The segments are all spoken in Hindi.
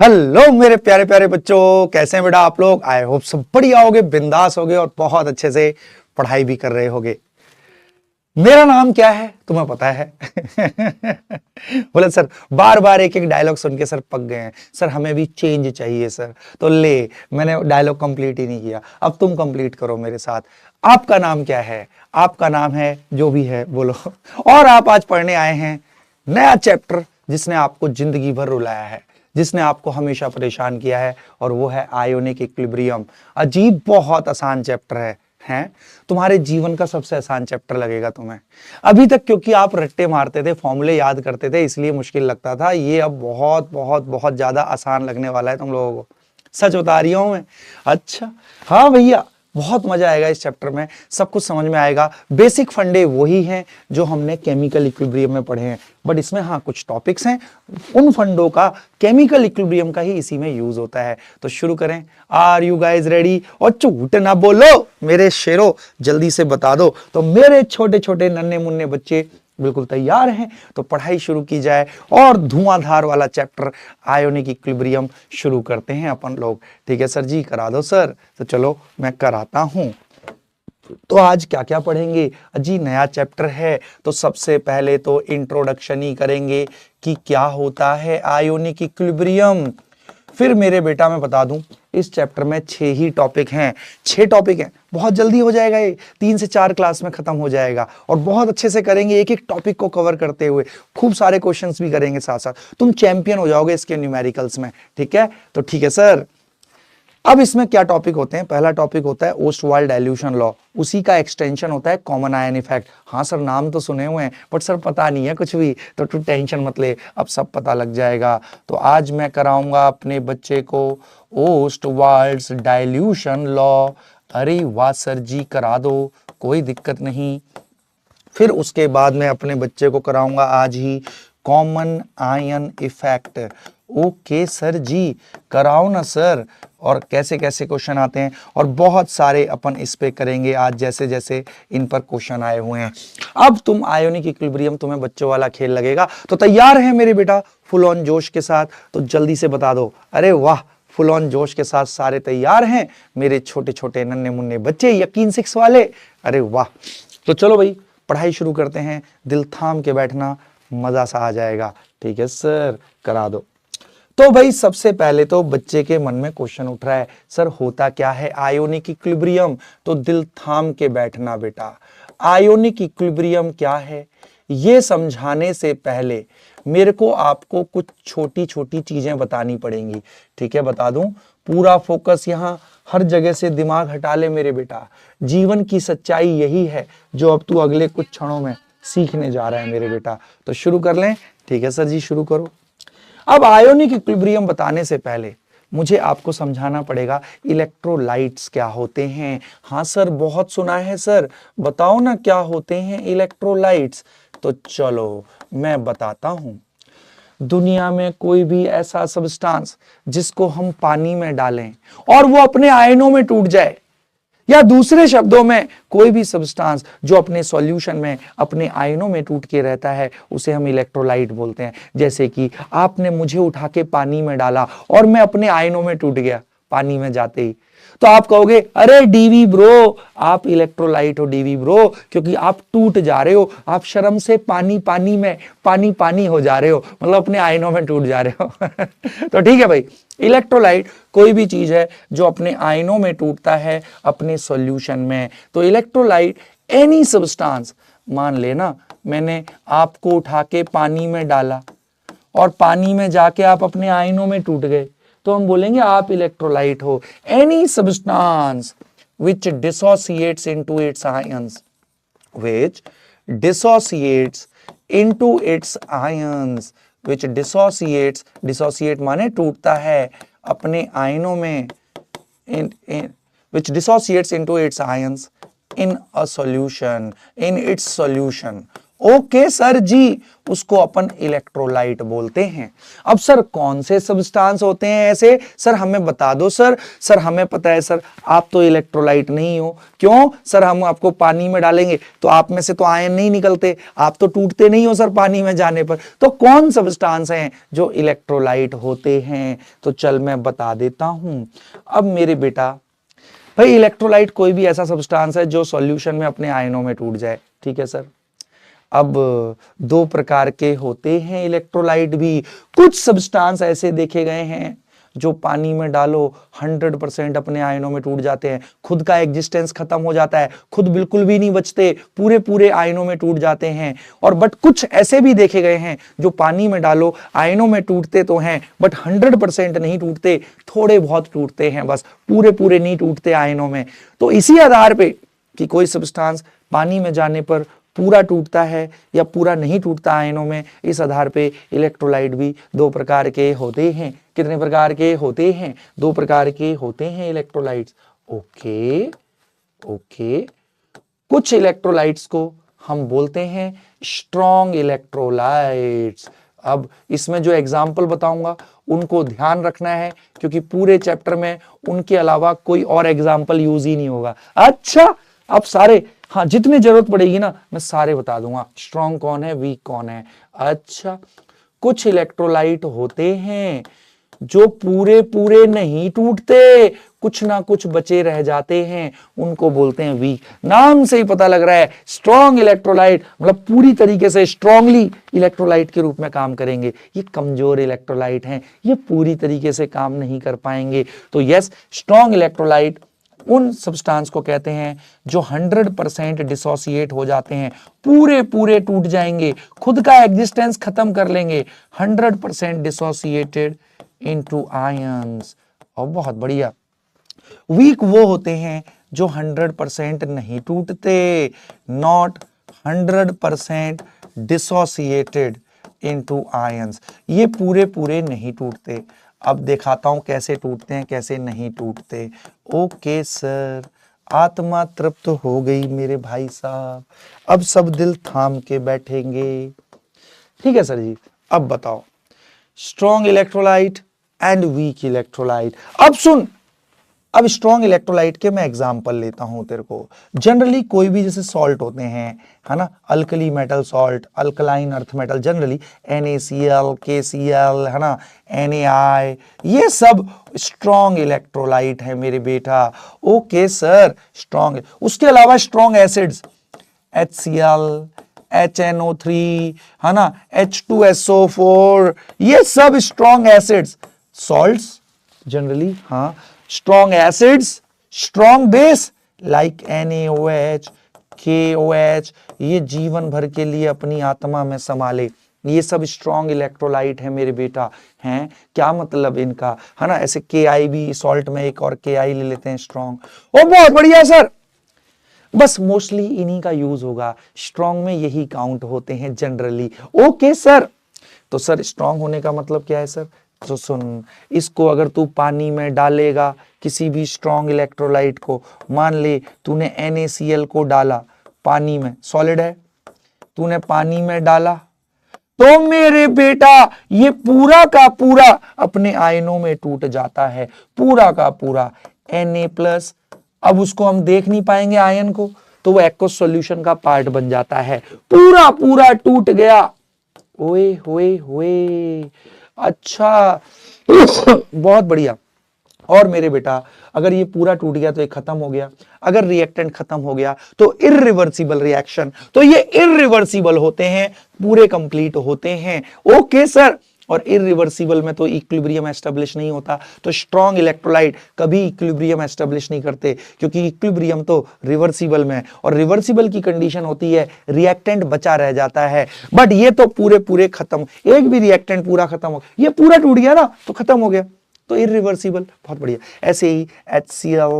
हेलो मेरे प्यारे प्यारे बच्चों, कैसे हैं बेटा आप लोग। आई होप सब बढ़िया होगे, बिंदास होगे और बहुत अच्छे से पढ़ाई भी कर रहे होगे। मेरा नाम क्या है तुम्हें पता है? बोले सर बार बार एक एक डायलॉग सुन के सर पक गए हैं, सर हमें भी चेंज चाहिए सर। तो ले, मैंने डायलॉग कंप्लीट ही नहीं किया, अब तुम कंप्लीट करो मेरे साथ। आपका नाम क्या है? आपका नाम है जो भी है बोलो। और आप आज पढ़ने आए हैं नया चैप्टर जिसने आपको जिंदगी भर रुलाया है, जिसने आपको हमेशा परेशान किया है, और वो है आयोनिक इक्विलिब्रियम। अजीब बहुत आसान चैप्टर है, तुम्हारे जीवन का सबसे आसान चैप्टर लगेगा तुम्हें अभी तक, क्योंकि आप रट्टे मारते थे, फॉर्मूले याद करते थे, इसलिए मुश्किल लगता था। ये अब बहुत बहुत बहुत ज्यादा आसान लगने वाला है तुम लोगों को, सच बता रही हूं मैं। अच्छा हाँ भैया, बहुत मजा आएगा इस चैप्टर में, सब कुछ समझ में आएगा। बेसिक फंडे वही हैं जो हमने केमिकल इक्विलिब्रियम में पढ़े हैं, बट इसमें हाँ कुछ टॉपिक्स हैं उन फंडों का, केमिकल इक्विलिब्रियम का ही इसी में यूज होता है। तो शुरू करें। Are you guys ready? और झूठ ना बोलो मेरे शेरों, जल्दी से बता दो। तो मेरे छोटे छोटे नन्हे मुन्ने बच्चे बिल्कुल तैयार हैं, तो पढ़ाई शुरू की जाए और धुआंधार वाला चैप्टर आयोनिक इक्विलिब्रियम शुरू करते हैं अपन लोग। ठीक है सर जी, करा दो सर। तो चलो मैं कराता हूं। तो आज क्या क्या पढ़ेंगे जी? नया चैप्टर है तो सबसे पहले तो इंट्रोडक्शन ही करेंगे कि क्या होता है आयोनिक इक्विलिब्रियम। फिर मेरे बेटा मैं बता दूं, इस चैप्टर में 6 ही टॉपिक हैं, 6 टॉपिक हैं, बहुत जल्दी हो जाएगा, ये 3 से 4 क्लास में खत्म हो जाएगा और बहुत अच्छे से करेंगे, एक एक टॉपिक को कवर करते हुए खूब सारे क्वेश्चंस भी करेंगे साथ साथ। तुम चैंपियन हो जाओगे इसके न्यूमेरिकल्स में। ठीक है, तो ठीक है सर। अब इसमें क्या टॉपिक होते हैं? पहला टॉपिक होता है ओस्टवाल्ड डाइल्यूशन लॉ, उसी का एक्सटेंशन होता है कॉमन आयन इफेक्ट। हाँ सर नाम तो सुने हुए हैं बट सर पता नहीं है कुछ भी, तो तू टेंशन मत ले, अब सब पता लग जाएगा। तो आज मैं कराऊंगा अपने बच्चे को ओस्टवाल्ड्स डाइल्यूशन लॉ। अरे वाह सर जी, करा दो, कोई दिक्कत नहीं। फिर उसके बाद मैं अपने बच्चे को कराऊंगा आज ही common ion effect. Okay sir ji, कराओ ना सर। और कैसे कैसे क्वेश्चन आते हैं और बहुत सारे अपन इस पे करेंगे आज, जैसे जैसे इन पर क्वेश्चन आए हुए हैं। अब तुम आयोनिक इक्विलिब्रियम, तुम्हें बच्चों वाला खेल लगेगा, तो तैयार है मेरे बेटा फुल ऑन जोश के साथ? तो जल्दी से बता दो। अरे वाह, फुल ऑन जोश के साथ सारे तैयार हैं मेरे छोटे छोटे नन्हे मुन्ने बच्चे, यकीन 6 वाले। अरे वाह, तो चलो भाई पढ़ाई शुरू करते हैं। दिल थाम के बैठना, मजा सा आ जाएगा। ठीक है सर, करा दो। तो भाई सबसे पहले तो बच्चे के मन में क्वेश्चन उठ रहा है, सर होता क्या है आयोनिक इक्विलिब्रियम? तो दिल थाम के बैठना बेटा। आयोनिक इक्विलिब्रियम क्या है ये समझाने से पहले मेरे को आपको कुछ छोटी छोटी चीजें बतानी पड़ेंगी। ठीक है, बता दूं, पूरा फोकस यहां, हर जगह से दिमाग हटा ले मेरे बेटा। जीवन की सच्चाई यही है जो अब तू अगले कुछ क्षणों में सीखने जा रहा है मेरे बेटा। तो शुरू कर लें? ठीक है सर जी, शुरू करो। अब आयोनिक इक्विलिब्रियम बताने से पहले मुझे आपको समझाना पड़ेगा इलेक्ट्रोलाइट्स क्या होते हैं। हाँ सर बहुत सुना है सर, बताओ ना क्या होते हैं इलेक्ट्रोलाइट्स। तो चलो मैं बताता हूं। दुनिया में कोई भी ऐसा सब्सटेंस जिसको हम पानी में डालें और वो अपने आयनों में टूट जाए, या दूसरे शब्दों में कोई भी सब्सटेंस जो अपने सॉल्यूशन में अपने आयनों में टूट के रहता है, उसे हम इलेक्ट्रोलाइट बोलते हैं। जैसे कि आपने मुझे उठा के पानी में डाला और मैं अपने आयनों में टूट गया पानी में जाते ही, तो आप कहोगे अरे डीवी ब्रो, आप इलेक्ट्रोलाइट हो डीवी ब्रो, क्योंकि आप टूट जा रहे हो, आप शर्म से पानी पानी में पानी पानी हो जा रहे हो, मतलब अपने आयनों में टूट जा रहे हो। तो ठीक है भाई, इलेक्ट्रोलाइट कोई भी चीज है जो अपने आयनों में टूटता है अपने सॉल्यूशन में। तो इलेक्ट्रोलाइट एनी सब्सटेंस, मान लेना मैंने आपको उठा के पानी में डाला और पानी में जाके आप अपने आयनों में टूट गए, तो हम बोलेंगे आप इलेक्ट्रोलाइट हो। Any substance which dissociates into its ions, which dissociates into its ions, which dissociates, dissociate माने टूटता है अपने आयनों में, which dissociates into its ions in a solution, in its solution. Okay sir ji, उसको अपन इलेक्ट्रोलाइट बोलते हैं। अब सर कौन से सब्सटेंस होते हैं ऐसे, सर हमें बता दो सर। सर हमें पता है सर, आप तो इलेक्ट्रोलाइट नहीं हो। क्यों सर, हम आपको पानी में डालेंगे तो आप में से तो आयन नहीं निकलते, आप तो टूटते नहीं हो सर पानी में जाने पर। तो कौन सब्सटेंस हैं जो इलेक्ट्रोलाइट होते हैं? तो चल मैं बता देता हूं। अब मेरे बेटा भाई, इलेक्ट्रोलाइट कोई भी ऐसा सब्सटेंस है जो सॉल्यूशन में अपने आयनों में टूट जाए, ठीक है सर। अब दो प्रकार के होते हैं इलेक्ट्रोलाइट भी। कुछ सब्सटेंस ऐसे देखे गए हैं जो पानी में डालो 100% अपने आयनों में टूट जाते हैं, खुद का एग्जिस्टेंस खत्म हो जाता है, खुद बिल्कुल भी नहीं बचते, पूरे पूरे आयनों में टूट जाते हैं। और बट कुछ ऐसे भी देखे गए हैं जो पानी में डालो आयनों में टूटते तो हैं बट 100% नहीं टूटते, थोड़े बहुत टूटते हैं, बस पूरे पूरे नहीं टूटते आयनों में। तो इसी आधार पे कि कोई सब्सटेंस पानी में जाने पर पूरा टूटता है या पूरा नहीं टूटता आयनों में, इस आधार पे इलेक्ट्रोलाइट भी दो प्रकार के होते हैं। कितने प्रकार के होते हैं? दो प्रकार के होते हैं इलेक्ट्रोलाइट्स। ओके ओके, कुछ इलेक्ट्रोलाइट्स को हम बोलते हैं स्ट्रॉन्ग इलेक्ट्रोलाइट्स। अब इसमें जो एग्जाम्पल बताऊंगा उनको ध्यान रखना है, क्योंकि पूरे चैप्टर में उनके अलावा कोई और एग्जाम्पल यूज ही नहीं होगा। अच्छा, अब सारे, हाँ जितनी जरूरत पड़ेगी ना मैं सारे बता दूंगा, स्ट्रॉन्ग कौन है, वीक कौन है। अच्छा, कुछ इलेक्ट्रोलाइट होते हैं जो पूरे पूरे नहीं टूटते, कुछ ना कुछ बचे रह जाते हैं, उनको बोलते हैं वीक। नाम से ही पता लग रहा है स्ट्रॉन्ग इलेक्ट्रोलाइट मतलब पूरी तरीके से स्ट्रॉन्गली इलेक्ट्रोलाइट के रूप में काम करेंगे। ये कमजोर इलेक्ट्रोलाइट हैं, ये पूरी तरीके से काम नहीं कर पाएंगे। तो यस, स्ट्रॉन्ग इलेक्ट्रोलाइट उन सब्सटेंस को कहते हैं जो 100% डिसोसिएट हो जाते हैं, पूरे पूरे टूट जाएंगे, खुद का एग्जिस्टेंस खत्म कर लेंगे, 100% डिसोसिएटेड इनटू आयंस। और बहुत बढ़िया। वीक वो होते हैं जो 100% नहीं टूटते, नॉट 100% डिसोसिएटेड इनटू आयंस, ये पूरे पूरे नहीं टूटते। अब दिखाता हूं कैसे टूटते हैं, कैसे नहीं टूटते। ओके सर, आत्मा तृप्त हो गई मेरे भाई साहब, अब सब दिल थाम के बैठेंगे। ठीक है सर जी, अब बताओ strong electrolyte and weak electrolyte. अब सुन, अब स्ट्रॉन्ग इलेक्ट्रोलाइट के मैं एग्जांपल लेता हूं तेरे को। जनरली कोई भी जैसे सॉल्ट होते हैं, है ना, alkali metal salt, alkaline earth metal, generally NaCl, KCl, है ना, Na, ये सब स्ट्रॉन्ग इलेक्ट्रोलाइट है मेरे बेटा। Okay sir, strong. उसके अलावा स्ट्रॉन्ग एसिड्स HCl, HNO3, है ना, H2SO4, ये सब स्ट्रॉन्ग एसिड्स, सॉल्ट्स जनरली, हाँ, strong acids, strong base like NaOH, KOH, ये जीवन भर के लिए अपनी आत्मा में संभाले, ये सब स्ट्रॉन्ग इलेक्ट्रोलाइट है मेरे बेटा। हैं क्या मतलब इनका, है ना, ऐसे Ki भी सॉल्ट में एक और Ki ले लेते हैं स्ट्रॉन्ग। ओ बहुत बढ़िया सर, बस मोस्टली इन्हीं का यूज होगा, स्ट्रॉन्ग में यही काउंट होते हैं जनरली। ओके सर, तो सर स्ट्रॉन्ग होने का मतलब क्या है सर? तो सुन, इसको अगर तू पानी में डालेगा, किसी भी स्ट्रॉन्ग इलेक्ट्रोलाइट को, मान ले तूने NaCl को डाला पानी में, सॉलिड है, तूने पानी में डाला, तो मेरे बेटा ये पूरा का पूरा अपने आयनों में टूट जाता है, पूरा का पूरा Na+। अब उसको हम देख नहीं पाएंगे आयन को, तो वो एक्वस सॉल्यूशन का पार्ट बन जाता है, पूरा पूरा टूट गया। ओए होए होए, अच्छा बहुत बढ़िया। और मेरे बेटा अगर ये पूरा टूट गया तो ये खत्म हो गया, अगर रिएक्टेंट खत्म हो गया तो इररिवर्सिबल रिएक्शन, तो ये इररिवर्सिबल होते हैं, पूरे कंप्लीट होते हैं। ओके सर, और इररिवर्सिबल में तो इक्विलिब्रियम एस्टेब्लिश नहीं होता, तो स्ट्रॉन्ग इलेक्ट्रोलाइट कभी इक्विलिब्रियम एस्टेब्लिश नहीं करते, क्योंकि इक्विलिब्रियम तो रिवर्सिबल में, और रिवर्सिबल की कंडीशन होती है रिएक्टेंट बचा रह जाता है, बट ये तो पूरे पूरे खत्म, एक भी रिएक्टेंट पूरा खत्म हो, ये पूरा टूट गया ना तो खत्म हो गया, तो इररिवर्सिबल। बहुत बढ़िया। ऐसे ही HCl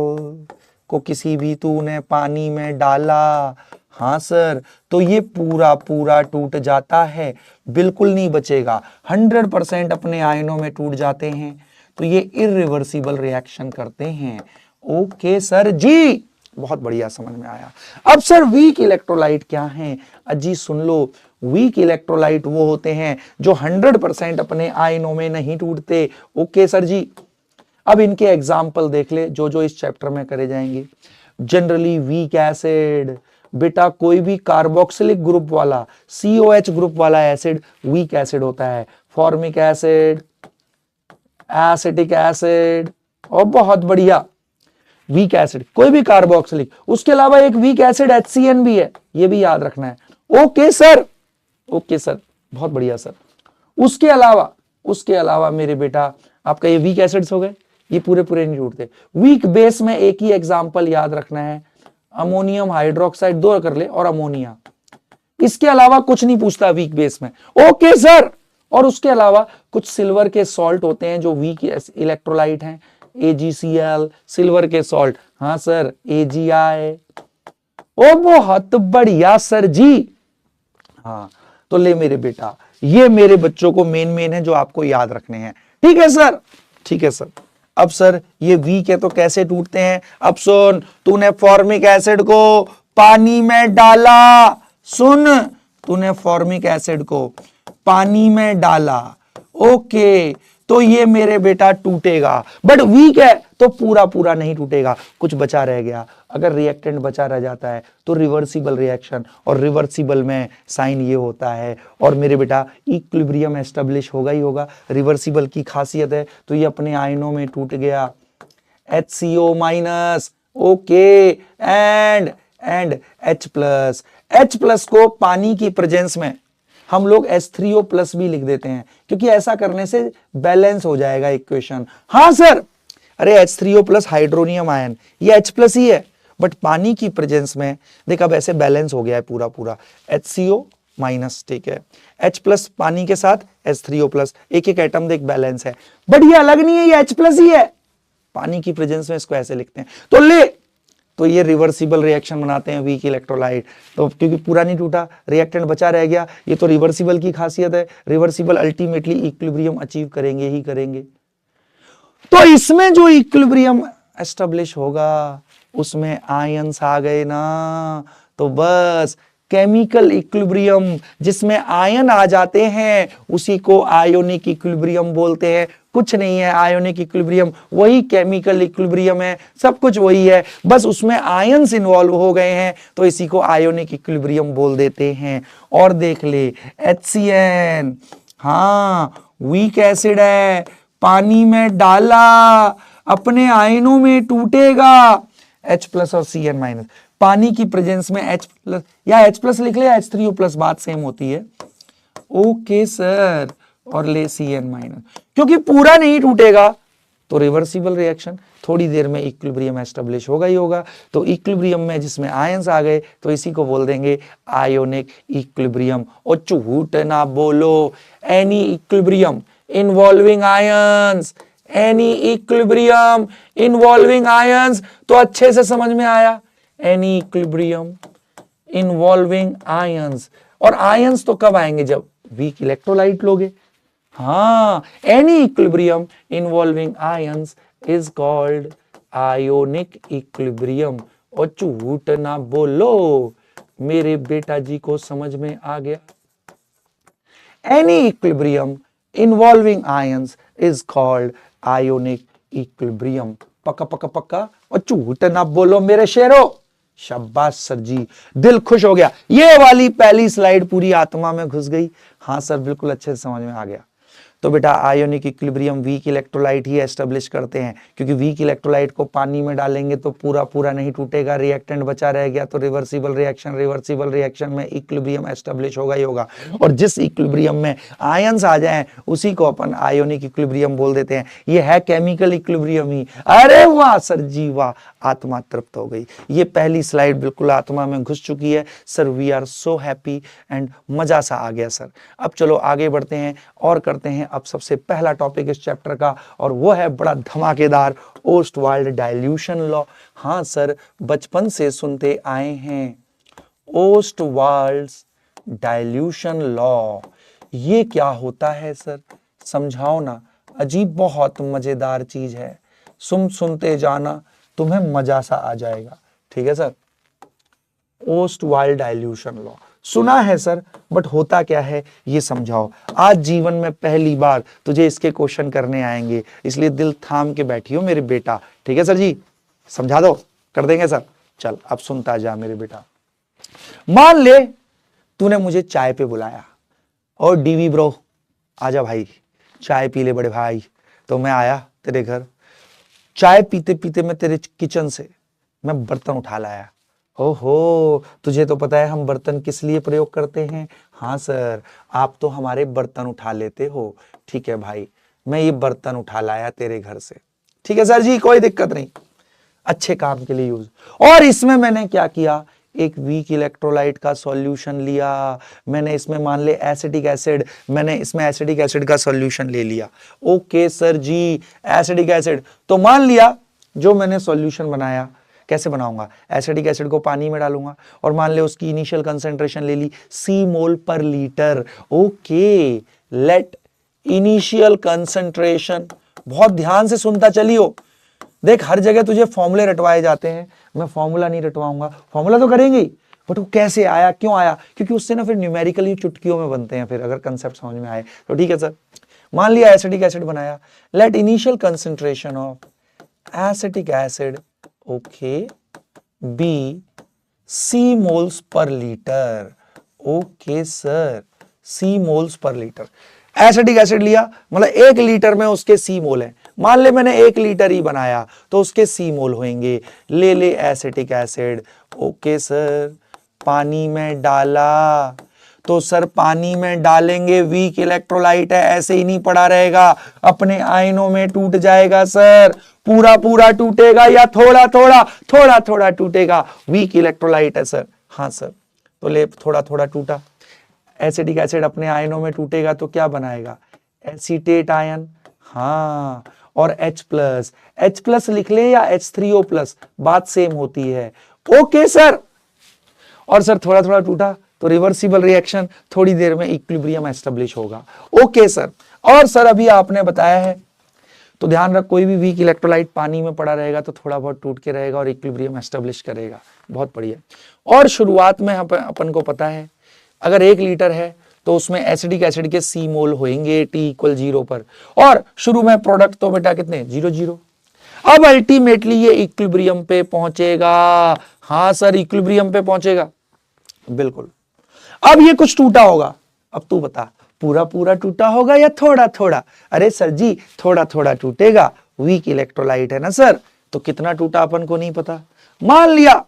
को किसी भी तूने पानी में डाला, हाँ सर, तो ये पूरा पूरा टूट जाता है, बिल्कुल नहीं बचेगा, 100% अपने आयनों में टूट जाते हैं, तो ये इररिवर्सिबल रिएक्शन करते हैं। ओके सर जी, बहुत बढ़िया, समझ में आया। अब सर वीक इलेक्ट्रोलाइट क्या है? अजी सुन लो, वीक इलेक्ट्रोलाइट वो होते हैं जो 100% अपने आयनों में नहीं टूटते। Okay sir ji. अब इनके एग्जाम्पल देख ले जो जो इस चैप्टर में करे जाएंगे। जनरली वीक एसिड, बेटा कोई भी कार्बोक्सिलिक ग्रुप वाला COH ग्रुप वाला एसिड वीक एसिड होता है। फॉर्मिक एसिड, एसिटिक एसिड, और बहुत बढ़िया वीक एसिड कोई भी कार्बोक्सिलिक। उसके अलावा एक वीक एसिड HCN भी है, ये भी याद रखना है। ओके सर, ओके सर, बहुत बढ़िया सर। उसके अलावा मेरे बेटा आपका ये वीक एसिड्स हो गए, ये पूरे पूरे नहीं टूटते। वीक बेस में एक ही एग्जांपल याद रखना है, अमोनियम हाइड्रोक्साइड, 2 कर ले, और अमोनिया। इसके अलावा कुछ नहीं पूछता वीक बेस में। Okay sir. और उसके अलावा कुछ सिल्वर के सॉल्ट होते हैं जो वीक इलेक्ट्रोलाइट हैं, AgCl, सिल्वर के सॉल्ट। हाँ सर, AgI। ओ बहुत बढ़िया सर जी। हाँ, तो ले मेरे बेटा, ये मेरे बच्चों को मेन है जो आपको याद रखने हैं। ठीक है सर, ठीक है सर। अब सर ये वीक है तो कैसे टूटते हैं? अब सुन, तूने फॉर्मिक एसिड को पानी में डाला, सुन, तूने फॉर्मिक एसिड को पानी में डाला, ओके, तो ये मेरे बेटा टूटेगा। बट वीक है तो पूरा पूरा नहीं टूटेगा, कुछ बचा रह गया। अगर रिएक्टेंट बचा रह जाता है तो रिवर्सिबल रिएक्शन, और रिवर्सिबल में साइन ये होता है। और मेरे बेटा इक्विलिब्रियम एस्टेब्लिश होगा ही होगा। रिवर्सिबल की खासियत है तो ये अपने आयनों में टूट गया, HCO-, ओके, एंड H+ को पानी की प्रेजेंस में हम लोग H3O+ भी लिख देते हैं, क्योंकि ऐसा करने से बैलेंस हो जाएगा इक्वेशन। हाँ सर, अरे H3O+ हाइड्रोनियम आयन, ये H+ ही है, बट पानी की प्रेजेंस में देख अब ऐसे बैलेंस हो गया है पूरा पूरा, HCO-, ठीक है, H+ पानी के साथ H3O+, एक एक एटम देख बैलेंस है। बट ये अलग नहीं है, ये H+ ही है, पानी की प्रेजेंस में इसको ऐसे लिखते हैं। तो ले, तो ये रिवर्सिबल रिएक्शन बनाते हैं वीक इलेक्ट्रोलाइट, तो क्योंकि पूरा नहीं टूटा, रिएक्टेंट बचा रह गया, ये तो रिवर्सिबल की खासियत है। रिवर्सिबल अल्टीमेटली इक्विलिब्रियम अचीव करेंगे ही करेंगे। तो इसमें जो इक्विलिब्रियम एस्टेब्लिश होगा उसमें आयंस आ गए ना, तो बस केमिकल इक्विलिब्रियम, जिसमें आयन आ जाते हैं उसी को आयोनिक इक्विलिब्रियम बोलते हैं। कुछ नहीं है आयोनिक इक्विलिब्रियम, वही केमिकल इक्विलिब्रियम है, सब कुछ वही है, बस उसमें आयंस इन्वॉल्व हो गए हैं तो इसी को आयोनिक इक्विलिब्रियम बोल देते हैं। और देख ले HCN, हाँ वीक एसिड है, पानी में डाला अपने आयनों में टूटेगा, H+ और CN-, पानी की प्रेजेंस में H+, या H+ लिख ले, H3O+, बात सेम होती है। ओके सर, और ले CN-, क्योंकि पूरा नहीं टूटेगा तो रिवर्सिबल रिएक्शन, थोड़ी देर में इक्विलिब्रियम एस्टेब्लिश होगा ही होगा। तो इक्विलिब्रियम में जिसमें आयंस आ गए तो इसी को बोल देंगे आयोनिक इक्विलिब्रियम। और झूठ ना बोलो, any equilibrium involving ions, any equilibrium involving ions, तो अच्छे से समझ में आया, एनी इक्विलिब्रियम इन्वॉल्विंग आयंस। और आयंस तो कब आएंगे? जब वीक इलेक्ट्रोलाइट लोगे। हाँ, any equilibrium involving ions is called ionic equilibrium. और झूठ ना बोलो, मेरे बेटा जी को समझ में आ गया। Any equilibrium involving ions is called ionic equilibrium. पक्का पक्का पक्का, और झूठ ना बोलो मेरे शेरों। शाबाश सर जी, दिल खुश हो गया। ये वाली पहली स्लाइड पूरी आत्मा में घुस गई। हाँ सर, बिल्कुल अच्छे से समझ में आ गया। तो बेटा आयोनिक इक्विलिब्रियम वीक इलेक्ट्रोलाइट ही एस्टेब्लिश करते हैं, क्योंकि वीक इलेक्ट्रोलाइट को पानी में डालेंगे तो पूरा पूरा नहीं टूटेगा, रिएक्टेंट बचा रह गया तो रिवर्सिबल रिएक्शन में इक्विलिब्रियम एस्टेब्लिश होगा ही होगा। और जिस इक्विलिब्रियम में आयंस आ जाएं उसी को अपन आयोनिक इक्विलिब्रियम बोल देते हैं। ये है केमिकल इक्विलिब्रियम ही। अरे वाह सर जी वाह, आत्मा तृप्त हो गई। ये पहली स्लाइड बिल्कुल आत्मा में घुस चुकी है sir. We are so happy and मजा सा आ गया सर। अब चलो आगे बढ़ते हैं और करते हैं अब सबसे पहला टॉपिक इस चैप्टर का, और वो है बड़ा धमाकेदार, ओस्टवाल्ड डाइल्यूशन लॉ। हाँ सर, बचपन से सुनते आए हैं ओस्टवाल्ड डाइल्यूशन लॉ। ये क्या होता है सर, समझाओ ना। अजीब, बहुत मजेदार चीज है, सुनते जाना, तुम्हें मजा सा आ जाएगा। ठीक है सर, ओस्टवाल्ड डाइल्यूशन लॉ सुना है सर, बट होता क्या है ये समझाओ। आज जीवन में पहली बार तुझे इसके क्वेश्चन करने आएंगे, इसलिए दिल थाम के बैठियो मेरे बेटा। ठीक है सर जी, समझा दो, कर देंगे सर। चल अब सुनता जा मेरे बेटा। मान ले तूने मुझे चाय पे बुलाया, और डीवी ब्रो आजा भाई चाय पी ले बड़े भाई। तो मैं आया तेरे घर, चाय पीते पीते मैं तेरे किचन से मैं बर्तन उठा लाया। ओहो, तुझे तो पता है हम बर्तन किस लिए प्रयोग करते हैं। हाँ सर, आप तो हमारे बर्तन उठा लेते हो। ठीक है भाई, मैं ये बर्तन उठा लाया तेरे घर से। ठीक है सर जी, कोई दिक्कत नहीं, अच्छे काम के लिए यूज। और इसमें मैंने क्या किया, एक वीक इलेक्ट्रोलाइट का सॉल्यूशन लिया। मैंने इसमें मान ले एसिडिक एसिड, मैंने इसमें एसिडिक एसिड का सॉल्यूशन ले लिया। ओके सर जी, एसिडिक एसिड तो मान लिया जो मैंने सॉल्यूशन बनाया। कैसे बनाऊंगा, एसिडिक एसिड को पानी में डालूंगा, और मान ले उसकी इनिशियल कंसेंट्रेशन ले ली सी मोल पर litre. Okay, let initial concentration, बहुत ध्यान से सुनता चलियो। देख हर जगह तुझे फॉर्मूले रटवाए जाते हैं, मैं फॉर्मूला नहीं रटवाऊंगा। फॉर्मूला तो करेंगे ही, बट वो कैसे आया, क्यों आया, क्योंकि उससे ना फिर न्यूमेरिकली चुटकियों में बनते हैं फिर, अगर कंसेप्ट समझ में आए तो। ठीक है सर, मान लिया एसिडिक एसिड बनाया, let initial concentration of acetic acid okay be C moles per litre. Okay sir, C moles per litre. Acidic acid लिया, मतलब 1 लीटर में उसके सी मोल है। मान ले मैंने 1 लीटर ही बनाया तो उसके सी मोल होंगे। ले ले एसिटिक एसिड। ओके सर, पानी में डाला तो सर पानी में डालेंगे, वीक इलेक्ट्रोलाइट है, ऐसे ही नहीं पड़ा रहेगा, अपने आयनों में टूट जाएगा सर। पूरा पूरा टूटेगा या थोड़ा थोड़ा, थोड़ा थोड़ा टूटेगा, वीक इलेक्ट्रोलाइट है सर। हाँ सर, तो ले थोड़ा थोड़ा टूटा, एसिडिक एसिड अपने आयनों में टूटेगा तो क्या बनाएगा, एसीटेट आयन। हाँ, और H प्लस लिख ले या H3O+, बात सेम होती है। ओके सर, और सर थोड़ा थोड़ा टूटा तो रिवर्सिबल रिएक्शन, थोड़ी देर में इक्विलिब्रियम एस्टेब्लिश होगा। ओके सर, और सर अभी आपने बताया है तो ध्यान रख, कोई भी वीक इलेक्ट्रोलाइट पानी में पड़ा रहेगा तो थोड़ा बहुत टूट के रहेगा और इक्विलिब्रियम एस्टेब्लिश करेगा। बहुत बढ़िया। और शुरुआत में अपन को पता है अगर 1 लीटर है तो उसमें एसिडिक एसिड के सी मोल होंगे T=0 पर, और शुरू में प्रोडक्ट तो बेटा कितने 0 0। अब अल्टीमेटली ये इक्विलिब्रियम पे पहुंचेगा। हाँ सर, इक्विलिब्रियम पे पहुंचेगा, बिल्कुल। अब ये कुछ टूटा होगा, अब तू बता पूरा पूरा टूटा होगा या थोड़ा थोड़ा। अरे सर जी थोड़ा थोड़ा टूटेगा, वीक इलेक्ट्रोलाइट है ना सर, तो कितना टूटा अपन को नहीं पता। मान लिया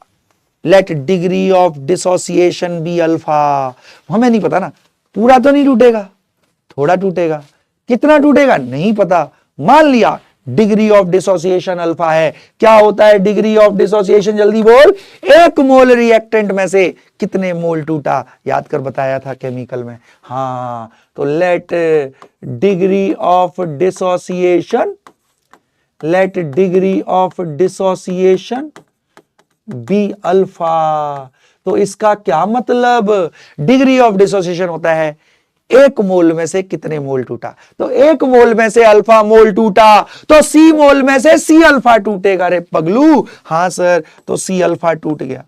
let degree of dissociation be alpha, हमें नहीं पता ना, पूरा तो नहीं टूटेगा, थोड़ा टूटेगा, कितना टूटेगा नहीं पता। मान लिया डिग्री ऑफ डिसोसिएशन अल्फा है। क्या होता है डिग्री ऑफ डिसोसिएशन, जल्दी बोल। 1 मोल रिएक्टेंट में से कितने मोल टूटा, याद कर बताया था केमिकल में। हाँ, तो let degree of dissociation, let degree of dissociation be alpha. तो इसका क्या मतलब, डिग्री ऑफ डिसोसिएशन होता है 1 मोल में से कितने मोल टूटा, तो 1 मोल में से अल्फा मोल टूटा तो सी मोल में से सी अल्फा टूटेगा रे पगलू। हाँ सर, तो सी अल्फा टूट गया,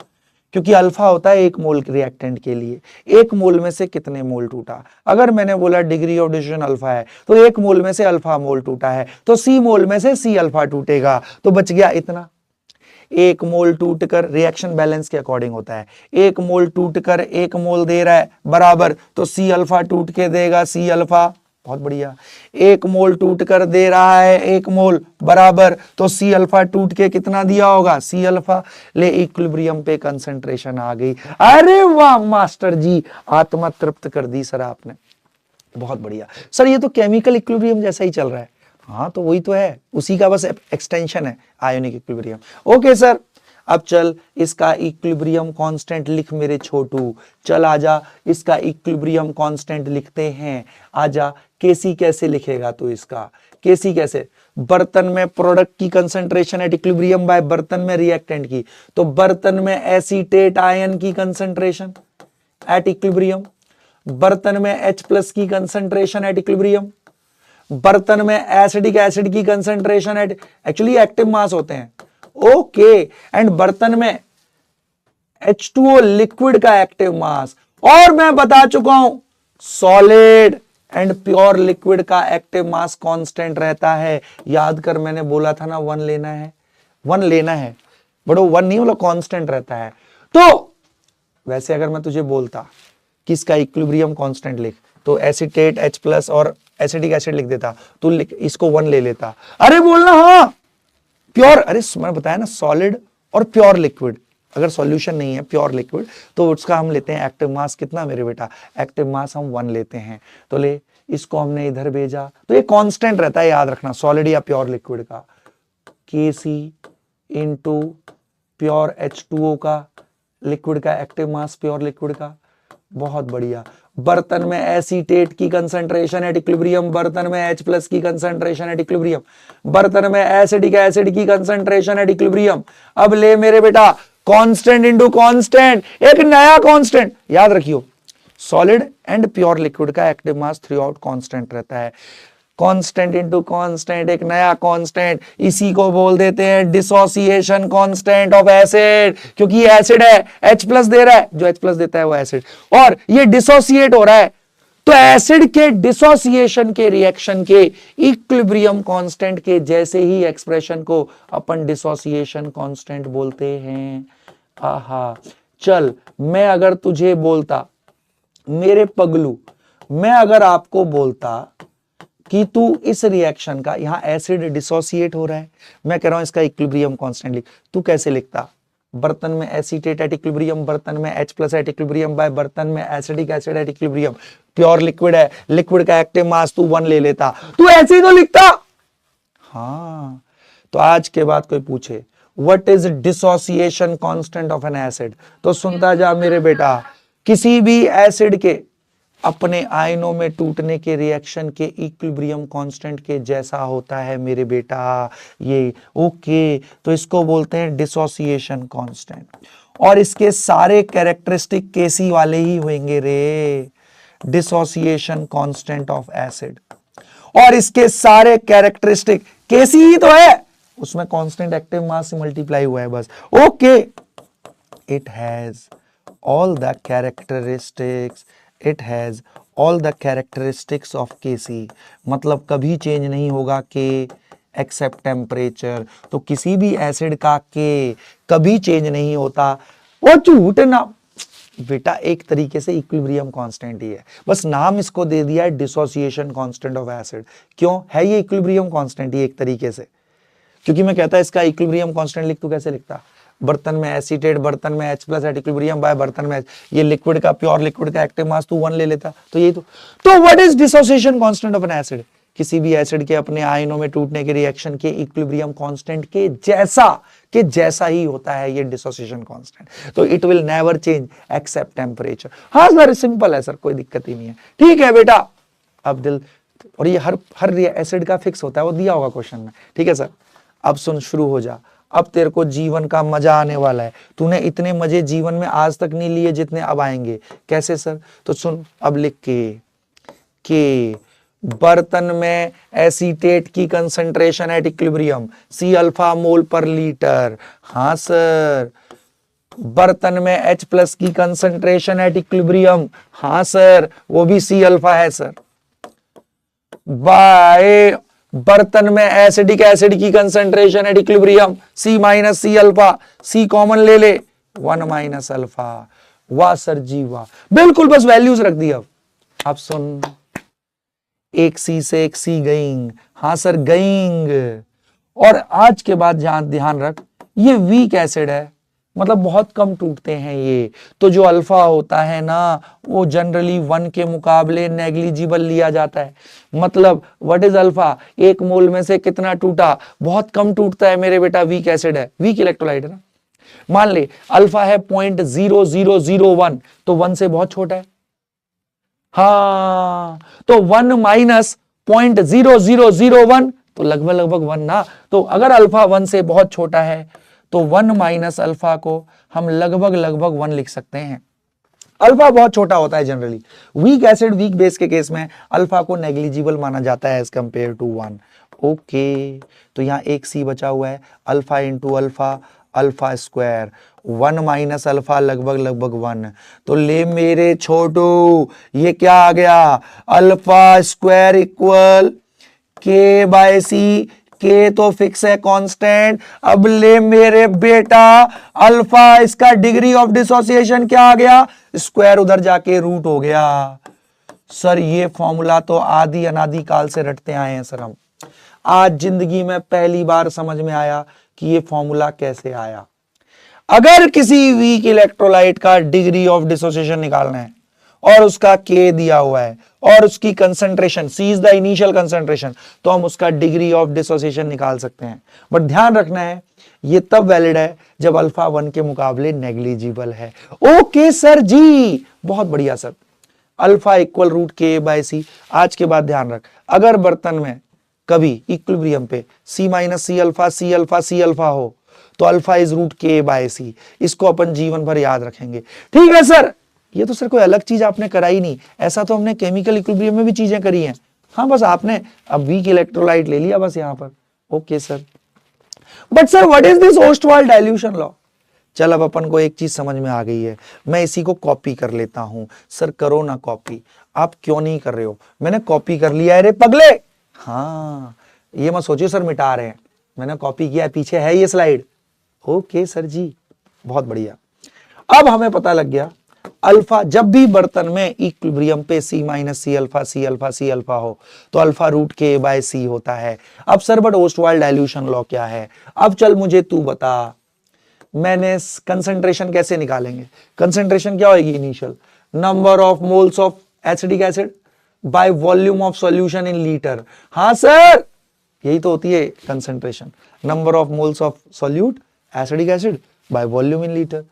क्योंकि अल्फा होता है 1 मोल रिएक्टेंट के लिए। 1 मोल में से कितने मोल टूटा, अगर मैंने बोला डिग्री ऑफ डिसोसिएशन अल्फा है तो 1 मोल में से अल्फा मोल टूटा है, तो सी मोल में से सी अल्फा टूटेगा, तो बच गया इतना। 1 मोल टूटकर, रिएक्शन बैलेंस के अकॉर्डिंग होता है, 1 मोल टूटकर 1 मोल दे रहा है बराबर, तो सी अल्फा टूट के देगा सी अल्फा। बहुत बढ़िया। 1 मोल टूटकर दे रहा है 1 मोल बराबर, तो सी अल्फा टूट के कितना दिया होगा सी अल्फा। ले इक्विलिब्रियम पे कंसंट्रेशन आ गई। अरे वाह मास्टर जी, आत्मा तृप्त कर दी सर आपने, बहुत बढ़िया। सर ये तो केमिकल इक्विलिब्रियम जैसा ही चल रहा है। हाँ तो वही तो है, उसी का बस एक्सटेंशन है आयोनिक इक्विलिब्रियम। ओके सर, अब चल इसका इक्विलिब्रियम कांस्टेंट लिख मेरे छोटू। चल आजा, इसका इक्विलिब्रियम कांस्टेंट लिखते हैं। आजा, केसी कैसे लिखेगा तू इसका, केसी कैसे, बर्तन में प्रोडक्ट की कंसंट्रेशन एट इक्विलिब्रियम बाय बर्तन में रिएक्टेंट की, तो बर्तन में एसीटेट आयन की कंसंट्रेशन एट इक्विलिब्रियम, बर्तन में H+ की कंसंट्रेशन एट इक्विलिब्रियम, बर्तन में एसिडिक एसिड की concentration at, actually active mass होते हैं। ओके, एंड बर्तन में H2O लिक्विड का एक्टिव मास, और मैं बता चुका हूं सॉलिड एंड प्योर लिक्विड का एक्टिव मास कांस्टेंट रहता है। याद कर, मैंने बोला था ना 1 लेना है, 1 लेना है, बट वो 1 नहीं, मतलब कांस्टेंट रहता है। तो वैसे अगर मैं तुझे बोलता कि इसका इक्विलिब्रियम कांस्टेंट लिख, तो एसीटेट H प्लस और एसिटिक एसिड लिख देता, तू इसको 1 ले लेता। अरे बोलना हाँ प्योर, अरे मैंने बताया ना सॉलिड और प्योर लिक्विड, अगर सॉल्यूशन नहीं है प्योर लिक्विड तो उसका हम लेते हैं एक्टिव मास कितना मेरे बेटा, एक्टिव मास हम 1 लेते हैं। तो ले, इसको हमने इधर भेजा, तो ये कांस्टेंट रहता है, याद रखना, सॉलिड या प्योर लिक्विड का, Kc इंटू प्योर H2O का, लिक्विड का एक्टिव मास प्योर लिक्विड का। बहुत बढ़िया। बर्तन में एसीटेट की कंसंट्रेशन एट इक्विलिब्रियम, बर्तन में H प्लस की कंसंट्रेशन एट इक्विलिब्रियम, बर्तन में एसिडिक एसिड की कंसंट्रेशन एट इक्विलिब्रियम। अब ले मेरे बेटा कांस्टेंट इनटू कांस्टेंट, एक नया कांस्टेंट याद रखियो, सॉलिड एंड प्योर लिक्विड का active mass through out constant रहता है। कांस्टेंट इनटू कांस्टेंट, एक नया कांस्टेंट, इसी को बोल देते हैं डिसोसिएशन कांस्टेंट ऑफ एसिड, क्योंकि ये एसिड है, H प्लस दे रहा है, जो H प्लस देता है वो एसिड, और ये डिसोसिएट हो रहा है, तो एसिड के डिसोसिएशन के रिएक्शन के इक्विलिब्रियम कांस्टेंट के जैसे ही एक्सप्रेशन को अपन डिसोसिएशन कांस्टेंट बोलते हैं। आहा, चल मैं अगर तुझे बोलता मेरे पगलू, मैं अगर आपको बोलता कि तू इस रिएक्शन का, यहां एसिड डिसोसिएट हो रहा है, मैं कह रहा हूं इसका इक्विलिब्रियम कांस्टेंट लिख, तू कैसे लिखता? बर्तन में एसीटेट एट इक्विलिब्रियम, बर्तन में H plus at equilibrium bye बर्तन में acidic acid at equilibrium, pure liquid है, लिक्विड का एक्टिव मास तू 1 ले लेता, तू ऐसे ही तो लिखता। हाँ, तो आज के बाद कोई पूछे what is dissociation constant of N acid, तो सुनता जा मेरे बेटा, किसी भी एसिड के अपने आयनों में टूटने के रिएक्शन के इक्विलिब्रियम कांस्टेंट के जैसा होता है मेरे बेटा ये। ओके, तो इसको बोलते हैं डिसोसिएशन कांस्टेंट, और इसके सारे कैरेक्टरिस्टिक केसी वाले ही होंगे रे, डिसोसिएशन कांस्टेंट ऑफ एसिड, और इसके सारे कैरेक्टरिस्टिक केसी ही तो है, उसमें कांस्टेंट एक्टिव मास से मल्टीप्लाई हुआ है बस। Okay, it has all the characteristics, it has all the characteristics of Kc, मतलब कभी चेंज नहीं होगा K एक्सेप्ट टेम्परेचर, तो किसी भी एसिड का K कभी चेंज नहीं होता। वो झूठ ना बेटा, एक तरीके से इक्विलिब्रियम कांस्टेंट ही है, बस नाम इसको दे दिया है डिसोसिएशन कांस्टेंट ऑफ एसिड। क्यों है ये इक्विलिब्रियम कांस्टेंट ही एक तरीके से, क्योंकि मैं कहता इसका इक्विलिब्रियम कांस्टेंट लिख, तू कैसे लिखता? बर्तन में एसीटेट, बर्तन में H plus at equilibrium bye बर्तन में ये लिक्विड का, प्योर लिक्विड का एक्टिव मास तू 1 ले लेता, तो यही तो what is dissociation constant of N acid? किसी भी एसिड के अपने आयनों में टूटने के रिएक्शन के इक्विलिब्रियम कांस्टेंट के जैसा ही होता है ये डिसोसिएशन कांस्टेंट, तो it will never change except temperature. हाँ सर, सिंपल है सर, कोई दिक्कत ही नहीं है। ठीक है बेटा, अब दिल, और ये हर एसिड का फिक्स होता है, वो दिया होगा क्वेश्चन में। ठीक है सर, अब सुन, शुरू हो जा, अब तेरे को जीवन का मजा आने वाला है, तूने इतने मजे जीवन में आज तक नहीं लिए जितने अब आएंगे। कैसे सर? तो सुन, अब लिख के बर्तन में एसीटेट की concentration at equilibrium C alpha mole पर लीटर। हाँ सर। बर्तन में H प्लस की कंसंट्रेशन एट इक्विलिब्रियम। हाँ सर, वो भी C अल्फा है सर। बाय बर्तन में एसिडिक एसिड की concentration at equilibrium C minus C alpha, C common ले ले 1 माइनस अल्फा। वाह सर जी वाह, बिल्कुल, बस वैल्यूज रख दी। अब सुन, एक C से एक C गईंग। हाँ सर गईंग। और आज के बाद ध्यान रख, ये वीक एसिड है, मतलब बहुत कम टूटते हैं ये, तो जो अल्फा होता है ना वो जनरली 1 के मुकाबले नेग्लिजिबल लिया जाता है। मतलब व्हाट इज अल्फा? 1 मोल में से कितना टूटा? बहुत कम टूटता है मेरे बेटा, वीक एसिड है, वीक इलेक्ट्रोलाइट है ना। मान ले अल्फा है 0.0001, तो 1 से बहुत छोटा है। हाँ, तो 1 माइनस 0.0001 तो लगभग 1 ना। तो अगर अल्फा 1 से बहुत छोटा है तो 1 माइनस अल्फा को हम लगभग 1 लिख सकते हैं। अल्फा बहुत छोटा होता है generally. Weak acid, weak base के केस में अल्फा को नेग्लिजिबल माना जाता है एज कंपेयर टू 1। ओके, तो यहां एक C बचा हुआ है, alpha into alpha, alpha square, 1 minus alpha लगभग लगभग 1। तो ले मेरे छोटू, ये क्या आ गया, अल्फा स्क्वायर इक्वल के बाय सी। के तो फिक्स है कांस्टेंट। अब ले मेरे बेटा, अल्फा इसका डिग्री ऑफ डिसोसिएशन क्या आ गया, स्क्वायर उधर जाके रूट हो गया। सर ये फॉर्मूला तो आदि अनादि काल से रटते आए हैं सर हम। आज जिंदगी में पहली बार समझ में आया कि ये फॉर्मूला कैसे आया। अगर किसी वीक इलेक्ट्रोलाइट का डिग्री ऑफ डिसोसिएशन निकालना है और उसका के दिया हुआ है और उसकी concentration, C is the initial concentration, तो हम उसका डिग्री ऑफ डिसोसिएशन निकाल सकते हैं। बट ध्यान रखना है ये तब वैलिड है जब अल्फा 1 के मुकाबले नेग्लिजिबल है। ओके सर जी, बहुत बढ़िया सर। अल्फा इक्वल रूट के बाय सी। आज के बाद ध्यान रख, अगर बर्तन में कभी इक्विलिब्रियम पे सी माइनस सी अल्फा हो तो अल्फा इज रूट के बाय सी। इसको अपन जीवन भर याद रखेंगे। ठीक है सर, ये तो सर कोई अलग चीज आपने कराई नहीं, ऐसा तो हमने केमिकल इक्विलिब्रियम में भी चीजें करी हैं। हाँ, बस आपने अब वीक इलेक्ट्रोलाइट ले लिया बस यहां पर। Okay sir, but sir what is this Ostwald dilution law? चल अब अपन को एक चीज समझ में आ गई है, मैं इसी को कॉपी कर लेता हूं। सर करो ना कॉपी। आप क्यों नहीं कर रहे हो? मैंने कॉपी कर लिया है रे पगले। हाँ, ये मत सोचिए सर मिटा रहे हैं, मैंने कॉपी किया है, पीछे है ये स्लाइड। ओके सर जी, बहुत बढ़िया। अब हमें पता लग गया अल्फा, जब भी बर्तन में इक्विलिब्रियम पे सी माइनस सी अल्फा हो तो अल्फा रूट के बाय सी होता है। अब sir but Ostwald dilution law क्या है? अब चल मुझे तू बता, मैंने कंसंट्रेशन कैसे निकालेंगे? कंसंट्रेशन क्या होगी initial, number of moles of acidic acid by volume of solution in litre. हाँ सर, यही तो होती है concentration, number of moles of solute acidic acid by volume in litre.